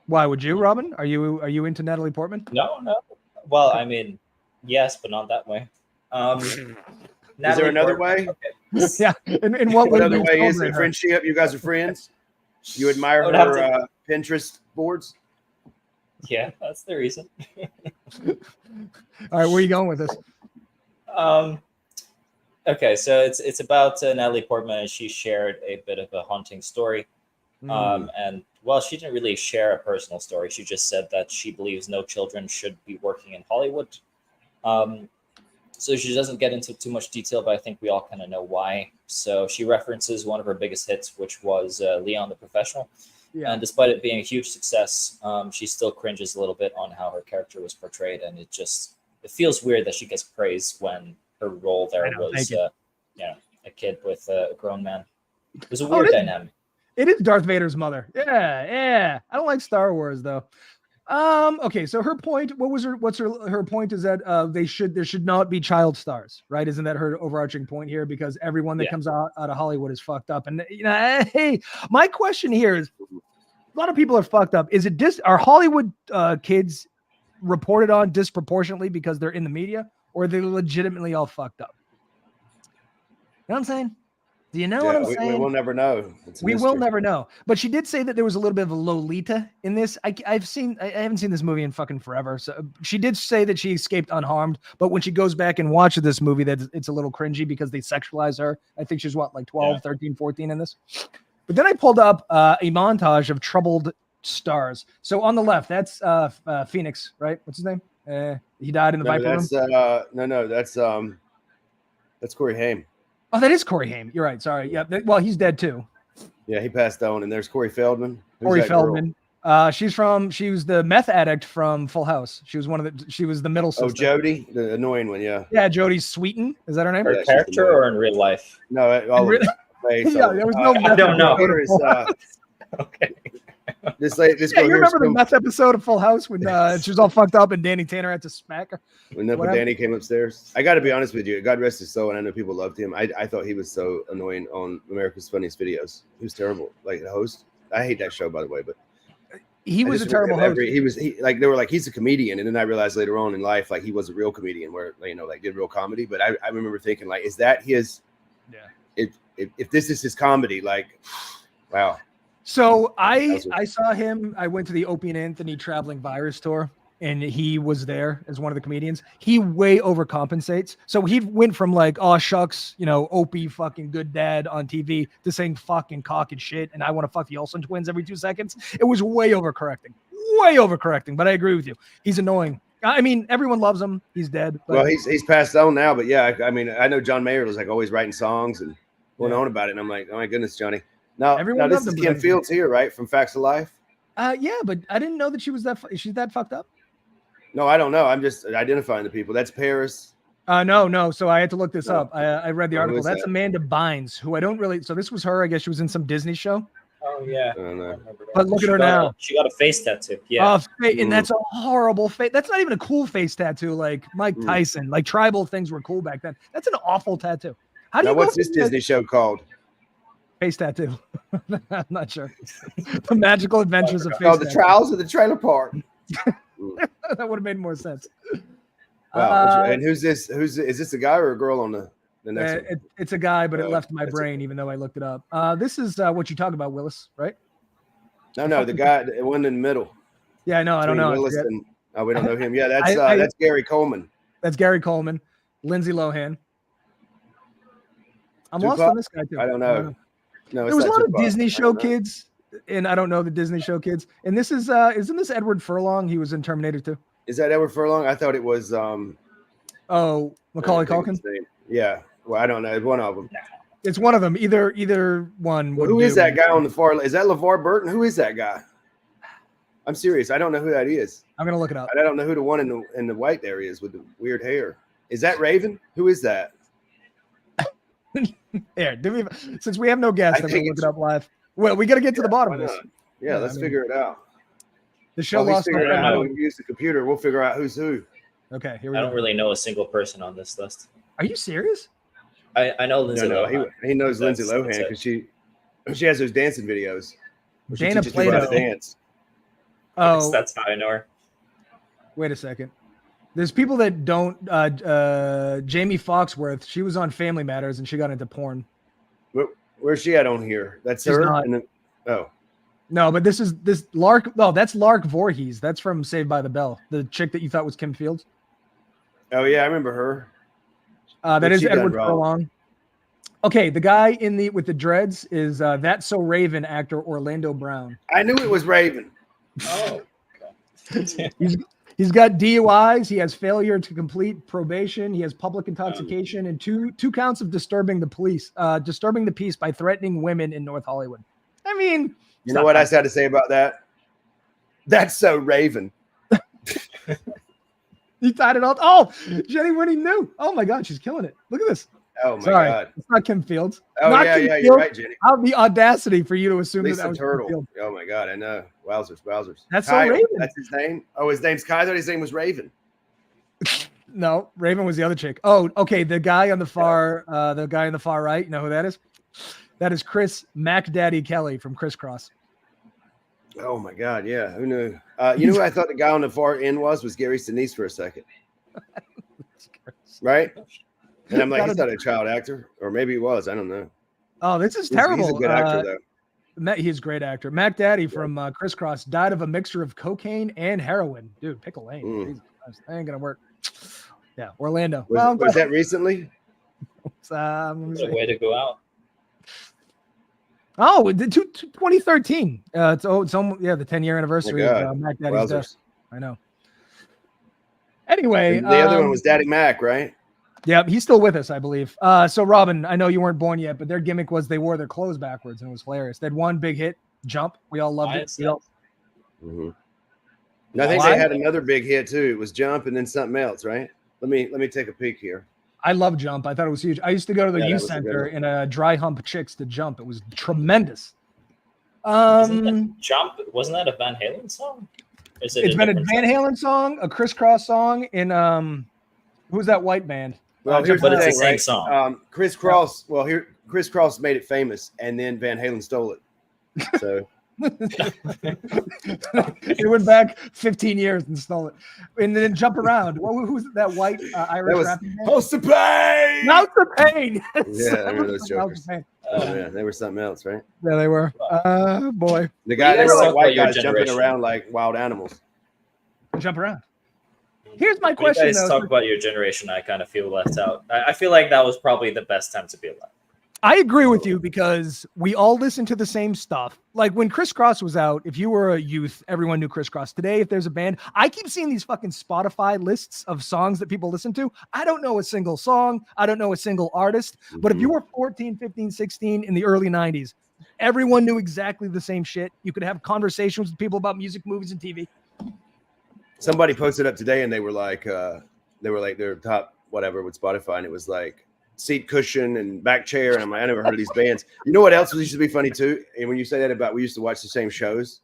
Why would you, Robin? Are you into Natalie Portman? No. Well, I mean, yes, but not that way. Is there another way? Okay. Yeah. In what What way? other do you way is celebrate it? her? Friendship? You guys are friends? You admire I would have her Pinterest boards? Yeah, that's the reason. All right, where are you going with this? Okay, so it's about Natalie Portman, and she shared a bit of a haunting story. And well, she didn't really share a personal story. She just said that she believes no children should be working in Hollywood. So she doesn't get into too much detail, but I think we all kind of know why. So she references one of her biggest hits, which was Leon the Professional. Yeah. And despite it being a huge success, she still cringes a little bit on how her character was portrayed. And it feels weird that she gets praise when her role there was a kid with a grown man. It was a weird dynamic. It is Darth Vader's mother. Yeah. I don't like Star Wars though. Okay, so her point, what's her point is that there should not be child stars, right? Isn't that her overarching point here? Because everyone that comes out of Hollywood is fucked up. And hey, my question here is a lot of people are fucked up. Are Hollywood kids reported on disproportionately because they're in the media, or are they legitimately all fucked up? You know what I'm saying? Do you know what I'm saying? We will never know. We will never know. But she did say that there was a little bit of a Lolita in this. I haven't seen this movie in fucking forever. So she did say that she escaped unharmed. But when she goes back and watches this movie, that it's a little cringy because they sexualize her. I think she's 12, 13, 14 in this. But then I pulled up a montage of troubled stars. So on the left, that's Phoenix, right? What's his name? He died in the Viper Room. That's Corey Haim. Oh, that is Corey Haim. You're right. Sorry. Yeah. Well, he's dead too. Yeah, he passed on. And there's Corey Feldman. Corey Feldman. She was the meth addict from Full House. She was the middle sister. Oh, Jody, the annoying one. Yeah. Yeah. Jody Sweeten. Is that her name? Her character or in real life? No, Hey, so, Yeah, there was no. I don't know. Okay. Okay. This Yeah, you remember the meth episode of Full House when she was all fucked up and Danny Tanner had to smack her? When Danny came upstairs? I got to be honest with you. God rest his soul, and I know people loved him. I thought he was so annoying on America's Funniest Videos. He was terrible. Like the host. I hate that show, by the way, but he was a terrible host. They were like, he's a comedian, and then I realized later on in life, like he was a real comedian, where like did real comedy. But I remember thinking, like, is that his? Yeah. If this is his comedy, like, wow. So I saw him. I went to the Opie and Anthony Traveling Virus tour, and he was there as one of the comedians. He way overcompensates. So he went from like, oh shucks, Opie fucking good dad on TV to saying fucking cock and shit, and I want to fuck the Olsen twins every 2 seconds. It was way overcorrecting. But I agree with you. He's annoying. I mean, everyone loves him. He's dead. Well, he's passed on now, but yeah, I mean, I know John Mayer was like always writing songs and going on about it, and I'm like, oh my goodness, Johnny. Now this is Kim Fields here, right? From Facts of Life. Yeah, but I didn't know that she was she's that fucked up. No, I don't know. I'm just identifying the people. That's Paris. No. So I had to look this up. I read the article. That's Amanda Bynes, who I don't really. So this was her. I guess she was in some Disney show. Oh yeah. But look at her now. She got a face tattoo. Yeah. And that's a horrible face. That's not even a cool face tattoo. Like Mike Tyson. Like tribal things were cool back then. That's an awful tattoo. How do you? What's this Disney show called? Face tattoo. I'm not sure. The Magical Adventures of Face Tattoo. The Trials of the Trailer Park. That would have made more sense. Wow. And who's this? Is this a guy or a girl on the next one? It's a guy, but it left my brain, even though I looked it up. This is what you talk about, Willis, right? No, the guy, the one in the middle. Yeah, I know. I don't know. Willis we don't know him. Yeah, that's Gary Coleman. That's Gary Coleman. Lindsay Lohan. I'm lost on this guy too. I don't know. No, there was a lot of Disney show kids, and I don't know the Disney show kids. And this is isn't this Edward Furlong? He was in Terminator 2. Is that Edward Furlong? I thought it was Macaulay Culkin. Yeah. Well, I don't know. It's one of them. It's one of them. Either one. Who is that guy on the far? Is that LeVar Burton? Who is that guy? I'm serious. I don't know who that is. I'm gonna look it up. I don't know who the one in the white there is with the weird hair. Is that Raven? Who is that? Here, since we have no guests, I'm gonna look it up live. Well, we got to get to the bottom of this. Yeah, let's figure it out. The show lost. Figure out how we use the computer. We'll figure out who's who. Okay, here we go. I don't really know a single person on this list. Are you serious? I know Lindsay Lohan. He knows Lindsay Lohan because she has those dancing videos. Dana Plato. Dance. Oh, that's how I know her. Wait a second. There's people that don't. Jamie Foxworth. She was on Family Matters and she got into porn. Where's she at on here? That's her. No, but this Lark. No, that's Lark Voorhees. That's from Saved by the Bell. The chick that you thought was Kim Fields. Oh yeah, I remember her. That is Edward Furlong. Okay, the guy with the dreads is That's So Raven actor Orlando Brown. I knew it was Raven. Oh. He's got DUIs. He has failure to complete probation. He has public intoxication and two counts of disturbing the peace by threatening women in North Hollywood. I mean, you know what I had to say about that? That's so Raven. He tied it all. Oh, Jenny Winnie knew. Oh my God, she's killing it. Look at this. Oh my God, it's not Kim Fields. Oh not yeah, Kim Fields. You're right, Jenny. How the audacity for you to assume Lisa that was Turtle. Kim Fields. Oh my God, I know. Wowzers. That's Kyle, so Raven. That's his name. Oh, his name's Kyle. I thought his name was Raven. No, Raven was the other chick. Oh, okay. The guy on the far, right. You know who that is? That is Chris Mac Daddy Kelly from Crisscross. Oh my God, yeah. Who knew? You know who I thought the guy on the far end was Gary Sinise for a second. Right? And I'm like, he's not a child actor, or maybe he was. I don't know. Oh, this is terrible. He's a good actor, though. He's a great actor. Mac Daddy from Crisscross died of a mixture of cocaine and heroin. Dude, Pickle Lane. That ain't gonna work. Yeah, Orlando. Was that recently? Way to go out. Oh, 2013. It's almost, the 10-year anniversary of Mac Daddy's death. I know. Anyway, and the other one was Daddy Mac, right? Yeah, he's still with us, I believe. So Robin, I know you weren't born yet, but their gimmick was they wore their clothes backwards, and it was hilarious. They had one big hit, Jump. We all loved it. Mm-hmm. I think they had another big hit too. It was Jump and then something else, right? Let me take a peek here. I love Jump. I thought it was huge. I used to go to the youth center in a dry hump chicks to Jump. It was tremendous. Jump, wasn't that a Van Halen song? It's been a Van Halen song, a Crisscross song, in who's that white band? Well, here's but the it's thing, the same right? song. Crisscross. Well, Crisscross made it famous, and then Van Halen stole it. So it went back 15 years and stole it, and then Jump Around. Who's that white Irish rapping band? House of Pain. House of Pain. Yeah, I remember those jokers. Oh yeah, they were something else, right? Yeah, they were. Boy, the guy, they were like white guys jumping around like wild animals. Jump around. Here's my question. When you guys talk about your generation, I kind of feel left out. I feel like that was probably the best time to be alive. I agree with you because we all listen to the same stuff. Like when Criss Cross was out, if you were a youth, everyone knew Criss Cross. Today, if there's a band, I keep seeing these fucking Spotify lists of songs that people listen to. I don't know a single song. I don't know a single artist. But if you were 14, 15, 16 in the early 90s, everyone knew exactly the same shit. You could have conversations with people about music, movies, and TV. Somebody posted up today and they were like their top whatever with Spotify, and it was like seat cushion and back chair, and I'm like, I never heard of these bands. You know what else used to be funny too? And when you say that about we used to watch the same shows,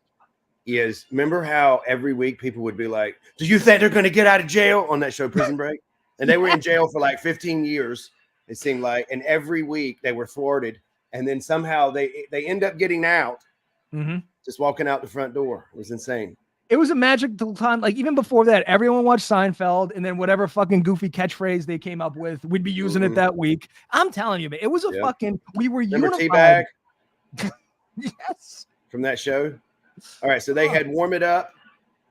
is remember how every week people would be like, do you think they're going to get out of jail on that show Prison Break? And they were in jail for like 15 years, it seemed like, and every week they were thwarted, and then somehow they end up getting out, just walking out the front door. It was insane. It was a magical time. Like even before that, everyone watched Seinfeld, and then whatever fucking goofy catchphrase they came up with, we'd be using it that week. I'm telling you, man, it was a fucking. We were unified. Teabag? Yes. From that show. All right, so they had Warm It Up.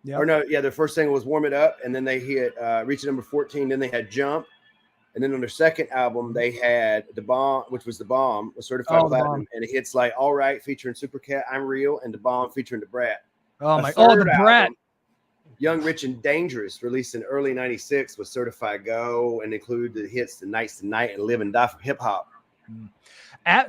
Yep. Or no, yeah, their first single was Warm It Up, and then they hit reach number 14. Then they had Jump, and then on their second album they had The Bomb, which was The Bomb, was certified platinum, and it hits like All Right featuring Supercat, I'm Real, and The Bomb featuring The Brat. Oh my! Oh, The Brat. Young, Rich, and Dangerous, released in early '96, was certified gold and included the hits "Tonight's the Night" and "Live and Die" for hip hop.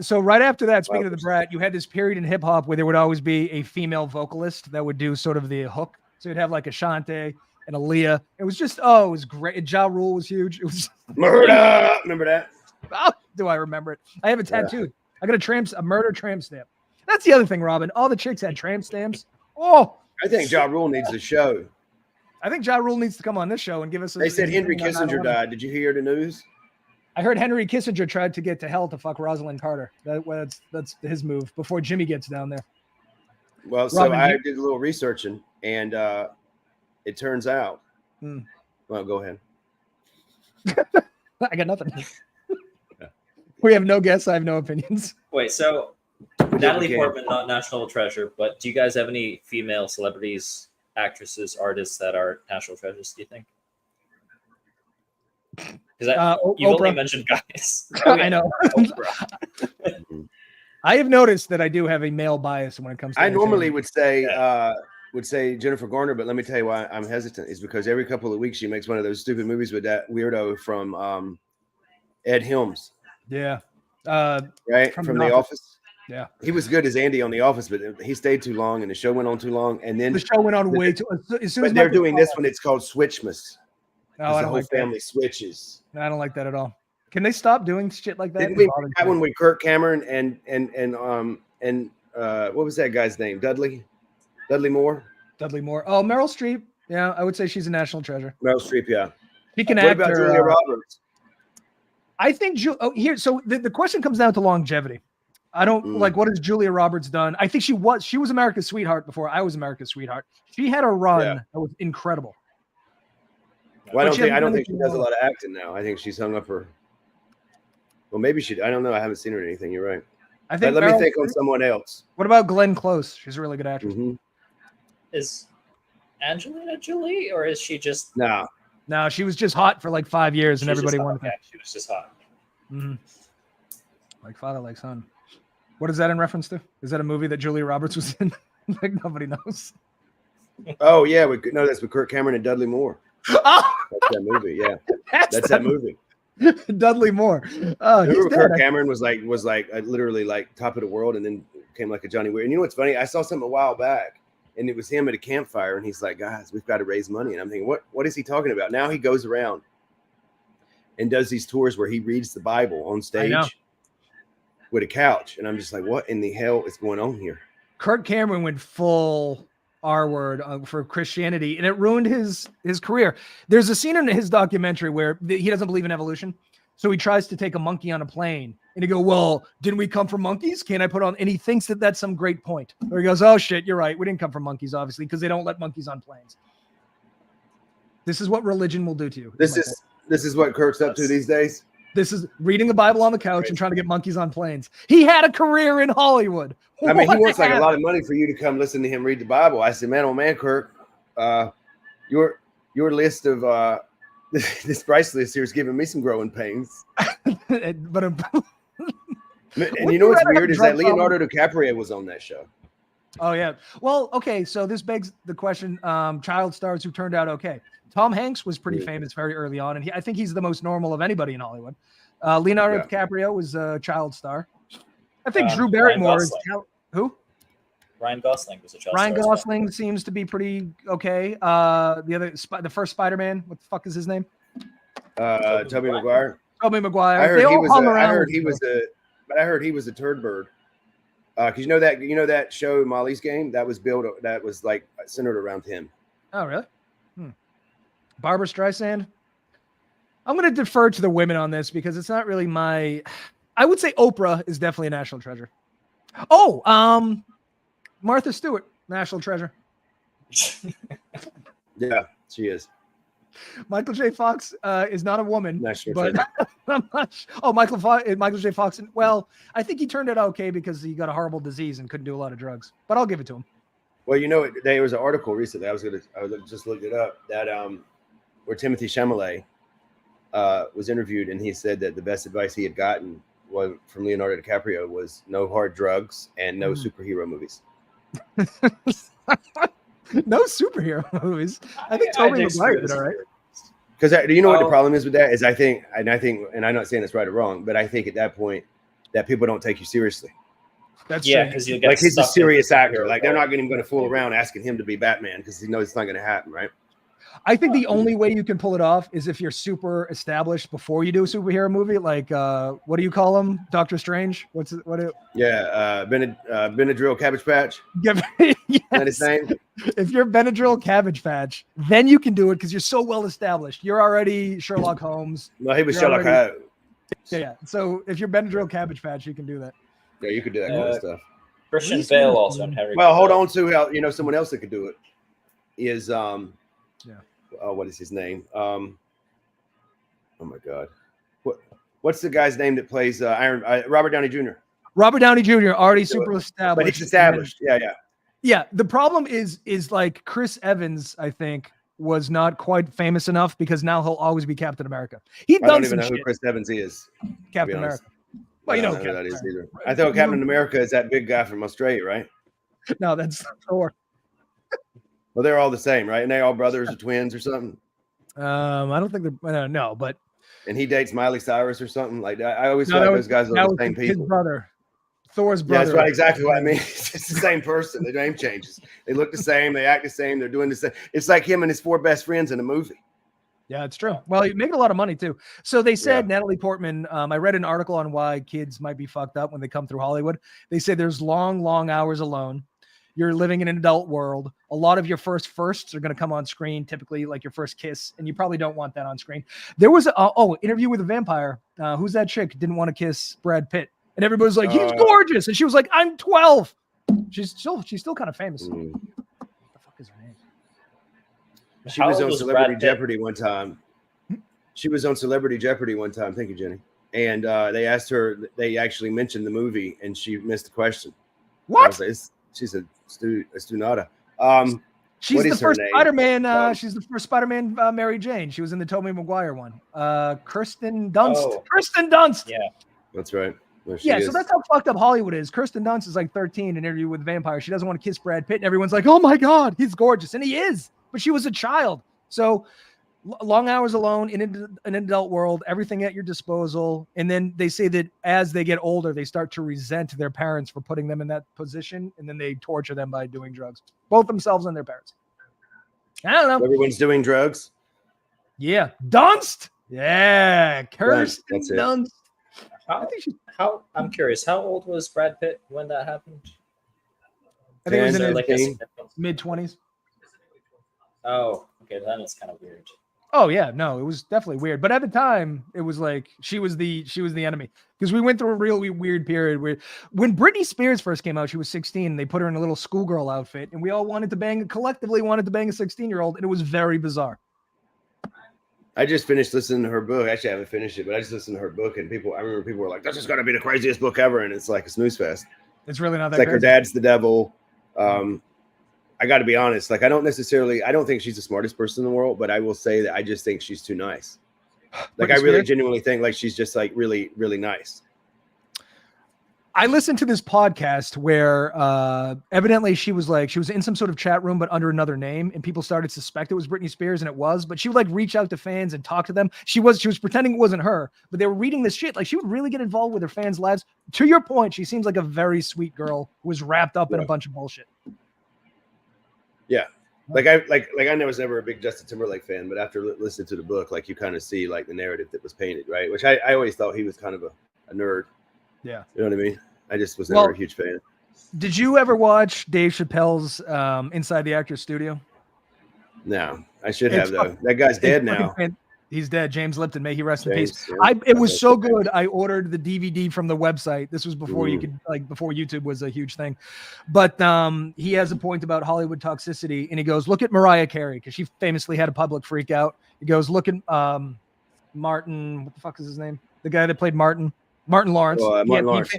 So right after that, speaking of The Brat, you had this period in hip hop where there would always be a female vocalist that would do sort of the hook. So you'd have like Ashanti and Aaliyah. It was just it was great. Ja Rule was huge. It was Murder. Remember that? Oh, do I remember it? I have it tattooed. I got a murder tramp stamp. That's the other thing, Robin. All the chicks had tramp stamps. Oh, I think Ja Rule needs a show. I think Ja Rule needs to come on this show and give us. They said Henry Kissinger died. Did you hear the news? I heard Henry Kissinger tried to get to hell to fuck Rosalind Carter. That's his move before Jimmy gets down there. Well, so Robin, I did a little researching, and it turns out. Well, go ahead. I got nothing. We have no guests. I have no opinions. Wait, so Natalie Portman, not national treasure, but do you guys have any female celebrities, actresses, artists that are national treasures, do you think? Because you've only mentioned guys. I know. I have noticed that I do have a male bias when it comes to I normally would say Jennifer Garner, but let me tell you why I'm hesitant. Is because every couple of weeks she makes one of those stupid movies with that weirdo from Ed Helms. Yeah. Right? From The Office. Yeah. He was good as Andy on The Office, but he stayed too long and the show went on too long. And then the show went on way too as soon but they're doing this one, it's called Switchmas. No, I don't the whole like family that. switches. No, I don't like that at all. Can they stop doing shit like that? Didn't we have one with Kirk Cameron and what was that guy's name? Dudley Moore. Dudley Moore. Oh, Meryl Streep. Yeah, I would say she's a national treasure. Meryl Streep, yeah. Speaking what about Julia Roberts? I think here. So the question comes down to longevity. I don't like what has Julia Roberts done. I think she was America's sweetheart before I was America's sweetheart. She had a run that was incredible. Well, I don't think she does a lot of acting now. I think she's hung up her. Well, maybe she. I don't know. I haven't seen her in anything. You're right. I think. Let me think on someone else. What about Glenn Close? She's a really good actress. Is Angelina Jolie, or is she just No, she was just hot for like 5 years, and everybody wanted her. She was just hot. Like father, like son. What is that in reference to? Is that a movie that Julia Roberts was in? Like nobody knows. Oh yeah, that's with Kirk Cameron and Dudley Moore. Oh! That's that movie. Yeah, that's that movie. Dudley Moore. Remember Kirk Cameron was like literally like top of the world, and then became like a Johnny Weir. And you know what's funny? I saw something a while back, and it was him at a campfire, and he's like, "Guys, we've got to raise money." And I'm thinking, what is he talking about? Now he goes around and does these tours where he reads the Bible on stage with a couch. And I'm just like, what in the hell is going on here? Kirk Cameron went full R word for Christianity, and it ruined his career. There's a scene in his documentary where he doesn't believe in evolution. So he tries to take a monkey on a plane, and he go, well, didn't we come from monkeys? Can't I put on? And he thinks that that's some great point. Or he goes, oh shit, you're right. We didn't come from monkeys, obviously, because they don't let monkeys on planes. This is what religion will do to you. This is what Kirk's up to these days. This is reading the Bible on the couch and trying to get monkeys on planes. He had a career in Hollywood. I mean, he wants like a lot of money for you to come listen to him read the Bible. I said, man, oh man, Kirk, your list of this price list here is giving me some growing pains. But and you know what's weird is that Leonardo DiCaprio was on that show. Oh yeah. Well, okay. So this begs the question: child stars who turned out okay. Tom Hanks was pretty famous very early on, and I think he's the most normal of anybody in Hollywood. Leonardo DiCaprio was a child star. I think Drew Barrymore is who? Ryan Gosling was a child Ryan star. Gosling seems to be pretty okay. The first Spider-Man, what the fuck is his name? Tobey Maguire. Tobey Maguire. I heard he was a turd bird. Because you know that show Molly's Game that was like centered around him. Oh really? Barbara Streisand. I'm going to defer to the women on this because it's not really my. I would say Oprah is definitely a national treasure. Oh, Martha Stewart, national treasure. Yeah, she is. Michael J. Fox is not a woman, national but I'm not. Michael J. Fox. Well, I think he turned out okay because he got a horrible disease and couldn't do a lot of drugs. But I'll give it to him. Well, there was an article recently. I just looked it up that where Timothy Chalamet was interviewed, and he said that the best advice he had gotten from Leonardo DiCaprio was no hard drugs and no superhero movies. No superhero movies. I think Tobey Maguire did all right. Because do you know what the problem is with that? Is I think, and I'm not saying it's right or wrong, but I think at that point that people don't take you seriously. That's because you get like he's a serious actor. Like they're not going to fool around asking him to be Batman because he knows it's not going to happen, right? I think the only way you can pull it off is if you're super established before you do a superhero movie. Like, what do you call him? Doctor Strange? Benadryl Cabbage Patch. Yes. That his name? If you're Benadryl Cabbage Patch, then you can do it because you're so well established. You're already Sherlock Holmes. No, he was Sherlock Holmes. Yeah. So if you're Benadryl Cabbage Patch, you can do that. Yeah, you could do that kind of stuff. Christian Bale also in Harry. Well, hold on to someone else that could do it is what is his name? Oh my God, what's the guy's name that plays Robert Downey Jr. Robert Downey Jr. already super established. But he's established. Yeah. The problem is like Chris Evans, I think, was not quite famous enough because now he'll always be Captain America. I don't even know who Chris Evans is. Captain America. Well, I don't know who that is either. I thought Captain America is that big guy from Australia, right? No, that's Thor. Well, they're all the same, right? And they all brothers or twins or something. I don't think they're no, but and he dates Miley Cyrus or something like that. I always thought those guys were the same people. His brother, Thor's brother. Yeah, that's right, exactly what I mean. It's the same person. The name changes. They look the same. They act the same. They're doing the same. It's like him and his 4 best friends in a movie. Yeah, it's true. Well, he's making a lot of money too. So they said Natalie Portman. I read an article on why kids might be fucked up when they come through Hollywood. They say there's long hours alone. You're living in an adult world. A lot of your firsts are going to come on screen, typically like your first kiss, and you probably don't want that on screen. There was Interview with a Vampire. Who's that chick? Didn't want to kiss Brad Pitt, and everybody's like, he's gorgeous, and she was like, I'm 12. She's still kind of famous. What the fuck is her name? She was on Celebrity Jeopardy one time. Thank you, Jenny. And they asked her. They actually mentioned the movie, and she missed the question. What? I was like, she's a Stunata. She's the first Spider-Man. She's the first Spider-Man. Mary Jane. She was in the Tobey Maguire one. Kirsten Dunst. Oh. Kirsten Dunst. Yeah, that's right. So that's how fucked up Hollywood is. Kirsten Dunst is like 13 in Interview with a Vampire. She doesn't want to kiss Brad Pitt, and everyone's like, "Oh my God, he's gorgeous," and he is. But she was a child. So long hours alone in an adult world, everything at your disposal. And then they say that as they get older, they start to resent their parents for putting them in that position. And then they torture them by doing drugs, both themselves and their parents. I don't know. Everyone's doing drugs. Yeah. Dunst. Yeah, Kirsten That's it. Dunst. I'm curious, how old was Brad Pitt when that happened? I think it was in 10, his like a 15. mid-20s. Oh, okay, then it's kind of weird. Oh yeah, no, it was definitely weird. But at the time, it was like she was the enemy, because we went through a really weird period where when Britney Spears first came out, she was 16. And they put her in a little schoolgirl outfit, and we all collectively wanted to bang a 16-year-old, and it was very bizarre. I just finished listening to her book. Actually, I haven't finished it, but I just listened to her book, and I remember people were like, "This is going to be the craziest book ever," and it's like a snooze fest. It's really not that. It's like crazy. her dad's the devil. I got to be honest. Like, I don't think she's the smartest person in the world, but I will say that I just think she's too nice. Like, I really genuinely think like she's just like really, really nice. I listened to this podcast where evidently she was in some sort of chat room, but under another name, and people started to suspect it was Britney Spears, and it was, but she would like reach out to fans and talk to them. She was pretending it wasn't her, but they were reading this shit. Like, she would really get involved with her fans' lives. To your point, she seems like a very sweet girl who was wrapped up in a bunch of bullshit. Yeah. Like I was never a big Justin Timberlake fan, but after listening to the book, like, you kind of see like the narrative that was painted, right? Which I always thought he was kind of a nerd. Yeah. You know what I mean? I just was never a huge fan. Did you ever watch Dave Chappelle's Inside the Actors Studio? No, I should have though. That guy's dead now. He's dead. James Lipton, may he rest in peace. Yeah. It was so good. I ordered the DVD from the website. This was before you could, like, before YouTube was a huge thing. But he has a point about Hollywood toxicity, and he goes, look at Mariah Carey, because she famously had a public freak out. He goes, look at Martin, what the fuck is his name? The guy that played Martin Lawrence. Martin Lawrence.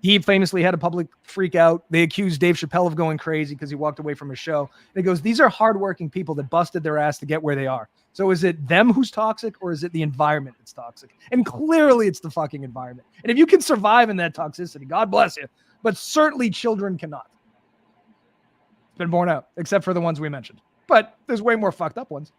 He famously had a public freak out. They accused Dave Chappelle of going crazy because he walked away from his show. And he goes, these are hardworking people that busted their ass to get where they are. So is it them who's toxic, or is it the environment that's toxic? And clearly it's the fucking environment. And if you can survive in that toxicity, God bless you. But certainly children cannot. It's been borne out, except for the ones we mentioned. But there's way more fucked up ones.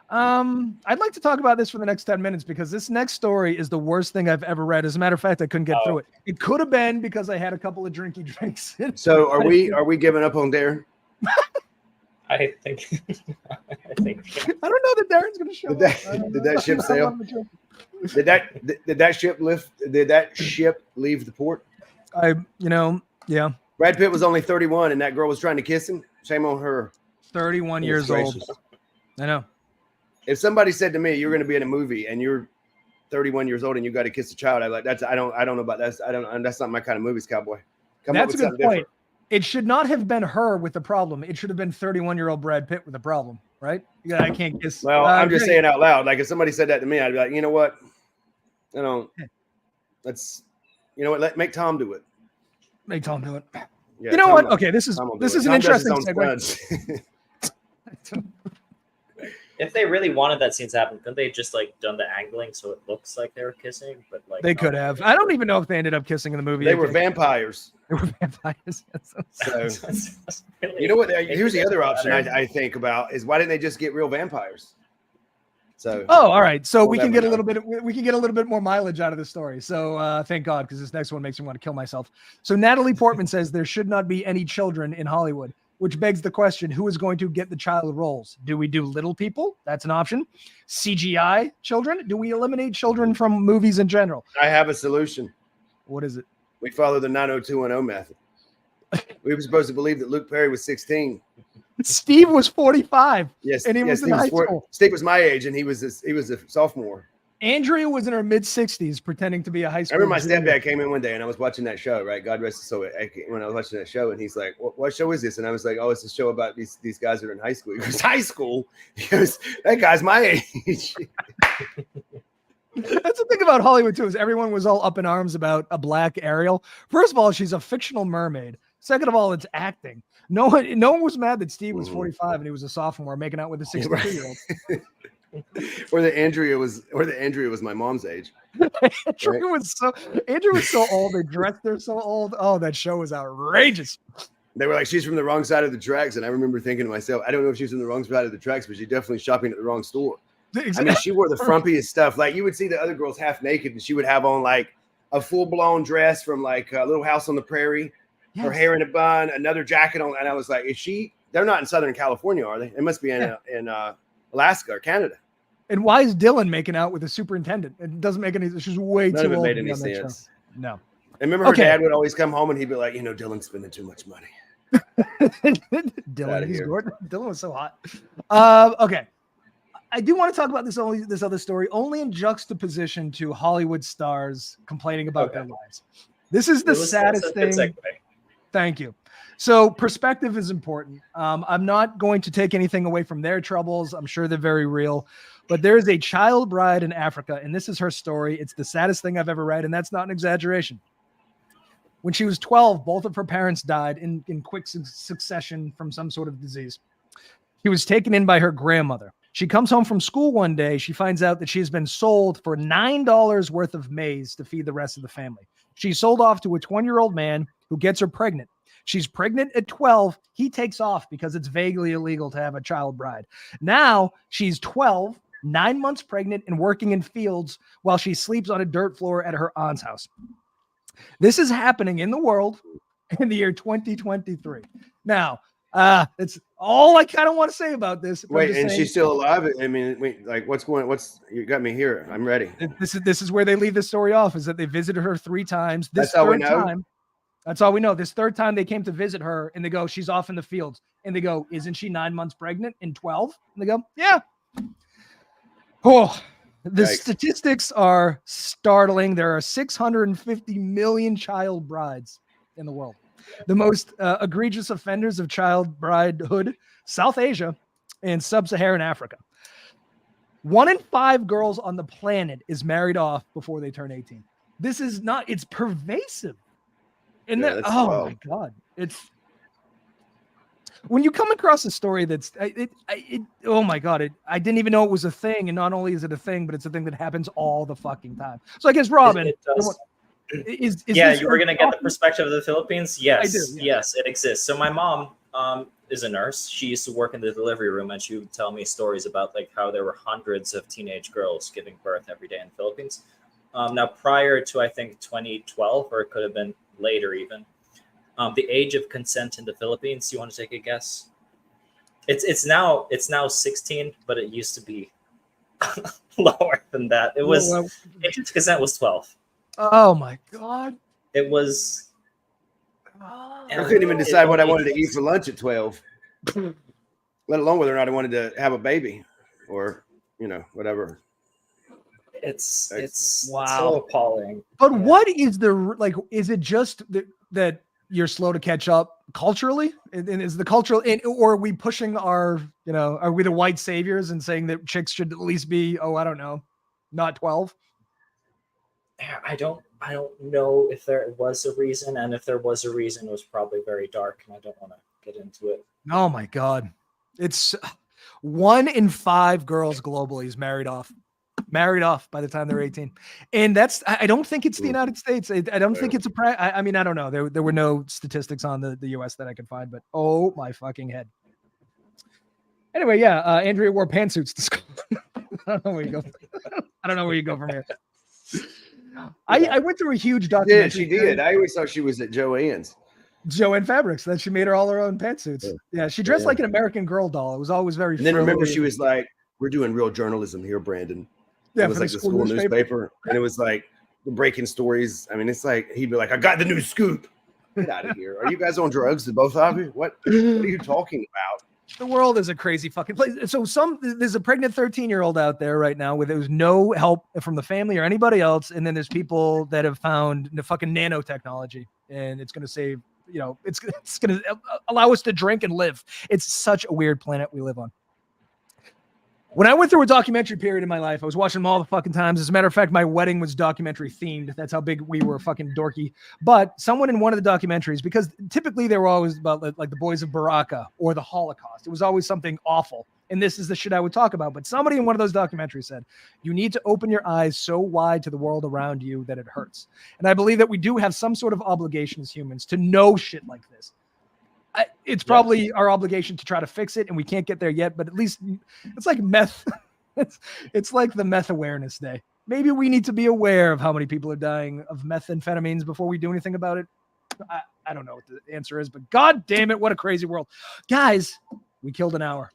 I'd like to talk about this for the next 10 minutes, because this next story is the worst thing I've ever read. As a matter of fact, I couldn't get through it. It could have been because I had a couple of drinky drinks. So are we giving up on Darren? I think. I don't know that Darren's going to show up. Did that ship sail? Did that ship leave the port? Yeah. Brad Pitt was only 31, and that girl was trying to kiss him. Shame on her. 31 years old. I know. If somebody said to me, "You're going to be in a movie and you're 31 years old and you got to kiss a child," I don't know about that. That's not my kind of movies, cowboy. That's a good point. Different. It should not have been her with the problem. It should have been 31-year-old Brad Pitt with the problem, right? Yeah, I can't kiss. Well, I'm just saying out loud. Like, if somebody said that to me, I'd be like, you know what? Make Tom do it. Make Tom do it. Yeah, you know what? Okay, this is an interesting segue. If they really wanted that scene to happen, couldn't they just like done the angling so it looks like they were kissing? But like they could have. I don't even know if they ended up kissing in the movie. They were vampires. They were vampires. So, you know what? Here's the other option I think about is, why didn't they just get real vampires? So. Oh, all right. So we can get a little bit more mileage out of the story. So thank God, because this next one makes me want to kill myself. So Natalie Portman says there should not be any children in Hollywood, which begs the question, who is going to get the child roles? Do we do little people? That's an option. CGI children? Do we eliminate children from movies in general? I have a solution. What is it? We follow the 90210 method. We were supposed to believe that Luke Perry was 16. Steve was 45. Yes, and he was in high school. Steve was my age, and he was a sophomore. Andrea was in her mid-60s, pretending to be a high school. I remember my stepdad came in one day, and I was watching that show, right? God rest his soul. When I was watching that show, and he's like, "What show is this?" And I was like, "Oh, it's a show about these guys that are in high school." He goes, "High school?" He goes, "That guy's my age." That's the thing about Hollywood too, is everyone was all up in arms about a black Ariel. First of all, she's a fictional mermaid. Second of all, it's acting. No one was mad that Steve was 45 and he was a sophomore making out with a 62-year-old. Or that Andrea was my mom's age. Andrea was so old. They dressed her so old. Oh, that show was outrageous. They were like, she's from the wrong side of the tracks. And I remember thinking to myself, I don't know if she's from the wrong side of the tracks, but she's definitely shopping at the wrong store. Exactly. I mean, she wore the frumpiest stuff. Like, you would see the other girls half naked, and she would have on like a full-blown dress from like a Little House on the Prairie, her hair in a bun, another jacket on. And I was like, they're not in Southern California, are they? It must be in Alaska or Canada. And why is Dylan making out with the superintendent? It doesn't make any. She's way None too of it old made to be any on that sense. show. No. And remember, her dad would always come home and he'd be like, Dylan's spending too much money. Dylan, he's Gordon. Dylan was so hot. Okay. I do want to talk about this other story, only in juxtaposition to Hollywood stars complaining about their lives. This is the saddest thing. Thank you. So perspective is important. I'm not going to take anything away from their troubles. I'm sure they're very real. But there is a child bride in Africa, and this is her story. It's the saddest thing I've ever read, and that's not an exaggeration. When she was 12, both of her parents died in quick succession from some sort of disease. She was taken in by her grandmother. She comes home from school one day. She finds out that she has been sold for $9 worth of maize to feed the rest of the family. She's sold off to a 20-year-old man who gets her pregnant. She's pregnant at 12. He takes off because it's vaguely illegal to have a child bride. Now she's 12, 9 months pregnant, and working in fields while she sleeps on a dirt floor at her aunt's house. This is happening in the world in the year 2023. Now, it's all I kind of want to say about this. Wait, and she's still alive? I mean, wait, like you got me here. I'm ready. This is where they leave the story off, is that they visited her 3 times. That's all we know. That's all we know. This third time they came to visit her and they go, she's off in the fields. And they go, isn't she 9 months pregnant and 12? And they go, yeah. Oh, the statistics are startling. There are 650 million child brides in the world. The most egregious offenders of child bridehood, South Asia and sub-Saharan Africa. 1 in 5 girls on the planet is married off before they turn 18. This is not, it's pervasive. And my God, it's when you come across a story that's oh my God, I didn't even know it was a thing. And not only is it a thing, but it's a thing that happens all the fucking time. So I guess, Robin, it does. Is you were going to get the perspective of the Philippines? Yes, I do, yeah. Yes, it exists. So my mom is a nurse. She used to work in the delivery room, and she would tell me stories about like how there were hundreds of teenage girls giving birth every day in the Philippines. Now, prior to I think 2012, or it could have been later even, the age of consent in the Philippines. You want to take a guess? It's now 16, but it used to be lower than that. It was age of consent was 12. Oh my God! It was. I couldn't even decide what I wanted to eat for lunch at 12, let alone whether or not I wanted to have a baby, or whatever. It's so appalling. But what is is it just that you're slow to catch up culturally? And is the cultural, or are we pushing our, are we the white saviors and saying that chicks should at least be, I don't know, not 12? I don't know if there was a reason, and if there was a reason, it was probably very dark, and I don't want to get into it. Oh my God. It's 1 in 5 girls globally is married off by the time they're 18. And I don't think it's the United States. I don't think it's I mean, I don't know. There were no statistics on the US that I could find, but oh my fucking head. Anyway, yeah, Andrea wore pantsuits to school. I don't know where you go. I don't know where you go from here. I went through a huge documentary. Yeah, she did. I always thought she was at Joann's Fabrics. Then she made her all her own pantsuits. Yeah, she dressed like an American Girl doll. It was always very. And then remember, she was like, "We're doing real journalism here, Brandon." Yeah, it was like the school newspaper, and it was like the breaking stories. I mean, it's like he'd be like, "I got the new scoop." Get out of here! Are you guys on drugs? The both of you? What are you talking about? The world is a crazy fucking place. So there's a pregnant 13-year-old out there right now where there's no help from the family or anybody else. And then there's people that have found the fucking nanotechnology, and it's going to save, it's going to allow us to drink and live. It's such a weird planet we live on. When I went through a documentary period in my life, I was watching them all the fucking times. As a matter of fact, my wedding was documentary themed. That's how big we were fucking dorky. But someone in one of the documentaries, because typically they were always about like the boys of Baraka or the Holocaust. It was always something awful. And this is the shit I would talk about. But somebody in one of those documentaries said, you need to open your eyes so wide to the world around you that it hurts. And I believe that we do have some sort of obligation as humans to know shit like this. It's probably our obligation to try to fix it, and we can't get there yet, but at least it's like meth. It's like the meth awareness day. Maybe we need to be aware of how many people are dying of methamphetamines before we do anything about it. I don't know what the answer is, but God damn it, what a crazy world. Guys, we killed an hour.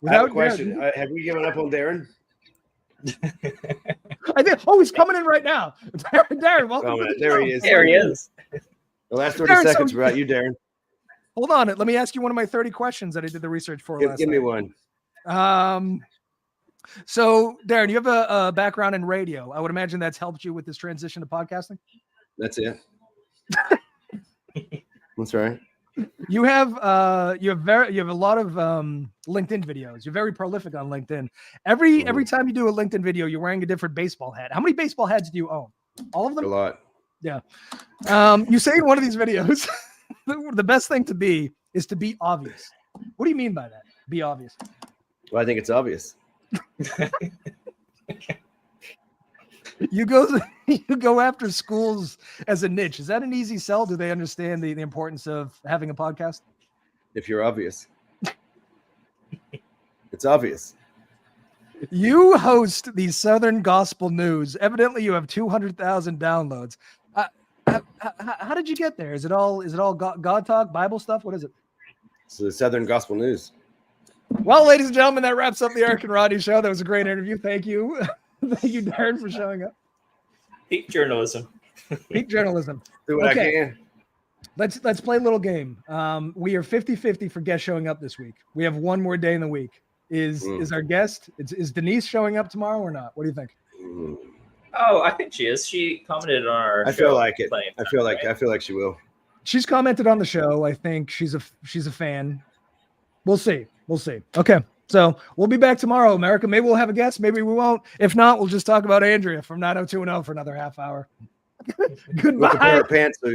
I have a question. Have we given up on Darren? I think. Oh, he's coming in right now. Darren, welcome. There he is. There he is. The last 30 Darren, seconds about you, Darren. Hold on. Let me ask you one of my 30 questions that I did the research for last Give me night. one. So, Darren, you have a background in radio. I would imagine that's helped you with this transition to podcasting. That's it. That's right. You have a lot of LinkedIn videos. You're very prolific on LinkedIn. Every time you do a LinkedIn video, you're wearing a different baseball hat. How many baseball hats do you own? All of them? A lot. Yeah. You say in one of these videos, the best thing to be is to be obvious. What do you mean by that? Be obvious. Well, I think it's obvious. You go after schools as a niche. Is that an easy sell? Do they understand the importance of having a podcast? If you're obvious. It's obvious. You host the Southern Gospel News. Evidently, you have 200,000 downloads. How did you get there? Is it all God talk, Bible stuff? What is it? It's the Southern Gospel News. Well, ladies and gentlemen, that wraps up the Eric and Rodney Show. That was a great interview. Thank you. Thank you, Darren, for showing up. Peak journalism. Peak journalism. Do what I can. Let's play a little game. We are 50-50 for guests showing up this week. We have one more day in the week. Is our guest, is Denise showing up tomorrow or not? What do you think? Oh, I think she is. She commented on our I show feel like it. time, I feel like she will. She's commented on the show. I think she's a fan. We'll see. Okay. So we'll be back tomorrow, America. Maybe we'll have a guest. Maybe we won't. If not, we'll just talk about Andrea from 90210 for another half hour. Goodbye. With a pair of pantsuits.